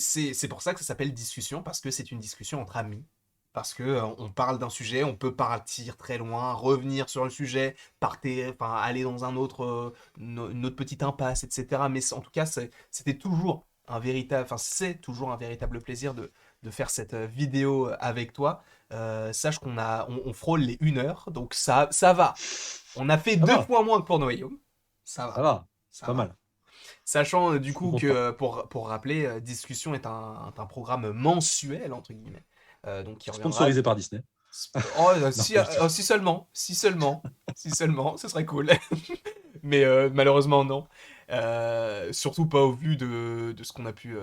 pour ça que ça s'appelle discussion, parce que c'est une discussion entre amis. Parce que on parle d'un sujet, on peut partir très loin, revenir sur le sujet, enfin, aller dans une autre petite impasse, etc. Mais en tout cas, c'était toujours un véritable, enfin, c'est toujours un véritable plaisir de faire cette vidéo avec toi. Sache on frôle les 1 heure, donc ça va. On a fait Ça deux va, fois moins que pour Noyau. Ça ça va, va, c'est ça pas va. mal. Sachant du Je suis coup que, content. pour rappeler, Discussion est un programme mensuel, entre guillemets. donc qui reviendra. Sponsorisé par Disney. Oh, Non, si seulement, si seulement, si seulement, ce serait cool. Mais malheureusement non. Surtout pas au vu de ce qu'on a pu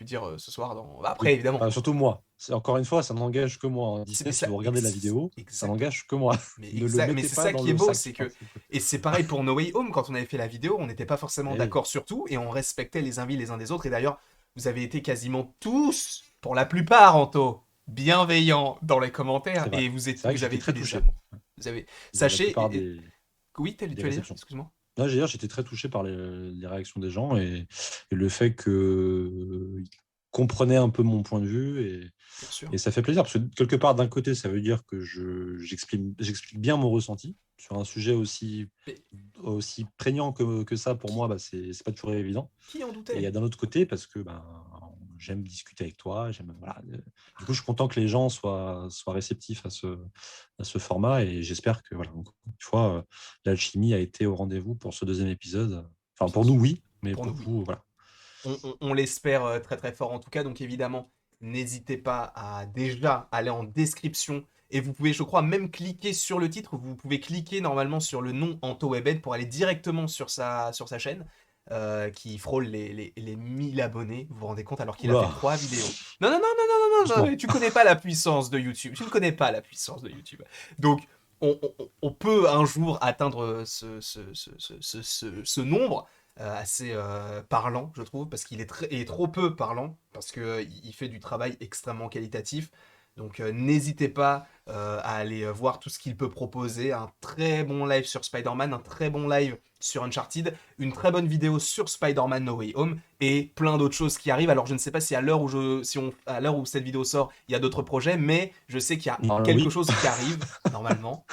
dire ce soir. Après, oui. évidemment. Enfin, surtout moi. Encore une fois, ça n'engage que moi. Mais Disney, si ça, vous regardez la vidéo, ça exactement. n'engage que moi. Ne le Mais mettez c'est pas ça dans qui est le beau, sac. c'est que. Et c'est pareil pour No Way Home, quand on avait fait la vidéo, on n'était pas forcément Eh oui, d'accord sur tout, et on respectait les avis les uns des autres. Et d'ailleurs, vous avez été quasiment tous, pour la plupart, Anto, bienveillants dans les commentaires, c'est vrai. et C'est vrai que vous avez j'étais été très des touché amours. Vous avez. de la Sachez. plupart Oui, des tu allais dire, réceptions. excuse-moi. Là, j'étais très touché par les réactions des gens et le fait qu'ils comprenaient un peu mon point de vue. Bien sûr. Et ça fait plaisir, parce que quelque part, d'un côté, ça veut dire que j'explique bien mon ressenti sur un sujet Mais aussi prégnant que ça. Pour qui, moi, c'est pas toujours évident. qui en Et doutait? d'un autre côté, parce que j'aime discuter avec toi. Voilà. Du coup, je suis content que les gens soient réceptifs à ce format. Et j'espère que, voilà, encore une fois, l'alchimie a été au rendez-vous pour ce deuxième épisode. Enfin, Bien pour nous, sûr. oui, mais Pour pour nous, oui. vous, voilà. On l'espère très très fort en tout cas. Donc évidemment, n'hésitez pas à déjà aller en description. Et vous pouvez, je crois, même cliquer sur le titre. Vous pouvez cliquer normalement sur le nom Anto Webed pour aller directement sur sa chaîne. Qui frôle les 1000 abonnés. Vous vous rendez compte alors qu'il a fait Oula, 3 vidéos. Non, non, non, non, non, non, non, doucement. tu connais pas la puissance de YouTube. Tu ne connais pas la puissance de YouTube. Donc, on peut un jour atteindre ce nombre assez parlant, je trouve, parce qu'il est trop peu parlant, parce qu'il fait du travail extrêmement qualitatif. Donc n'hésitez pas à aller voir tout ce qu'il peut proposer. Un très bon live sur Spider-Man, un très bon live sur Uncharted, une très bonne vidéo sur Spider-Man No Way Home et plein d'autres choses qui arrivent. Alors je ne sais pas si à l'heure où cette vidéo sort, il y a d'autres projets, mais je sais qu'il y a Normalement, quelque oui. chose qui arrive normalement.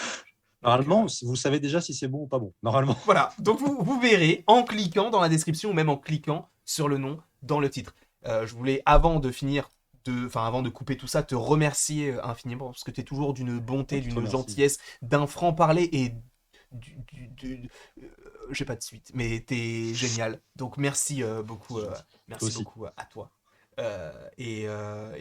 Donc Normalement, vous savez déjà si c'est bon ou pas bon. Normalement. voilà, donc vous verrez en cliquant dans la description ou même en cliquant sur le nom dans le titre. Je voulais, avant de finir, avant de couper tout ça, te remercier infiniment parce que tu es toujours d'une bonté, Moi qui te d'une remercie. gentillesse, d'un franc-parler et j'ai pas de suite, mais t'es génial. Donc C'est gentil. Toi merci aussi. beaucoup à toi. Et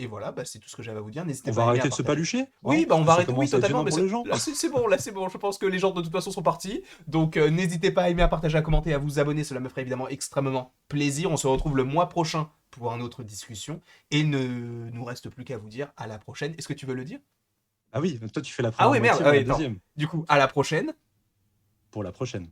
voilà, bah, c'est tout ce que j'avais à vous dire. N'hésitez On pas va à aimer, à arrêter de se partager. palucher, Oui, hein, bah parce on que va ça arrêter. Oui, commence à être totalement. gênant Mais pour les gens. là, c'est bon, là, c'est bon. Je pense que les gens de toute façon sont partis. Donc n'hésitez pas à aimer, à partager, à commenter, à vous abonner. Cela me ferait évidemment extrêmement plaisir. On se retrouve le mois prochain pour une autre discussion. Et ne nous reste plus qu'à vous dire à la prochaine. Est-ce que tu veux le dire? Ah oui, toi tu fais la Ah première ouais, merde. moitié, Ah moi ouais, la attends. deuxième. Du coup, à la prochaine. Pour la prochaine.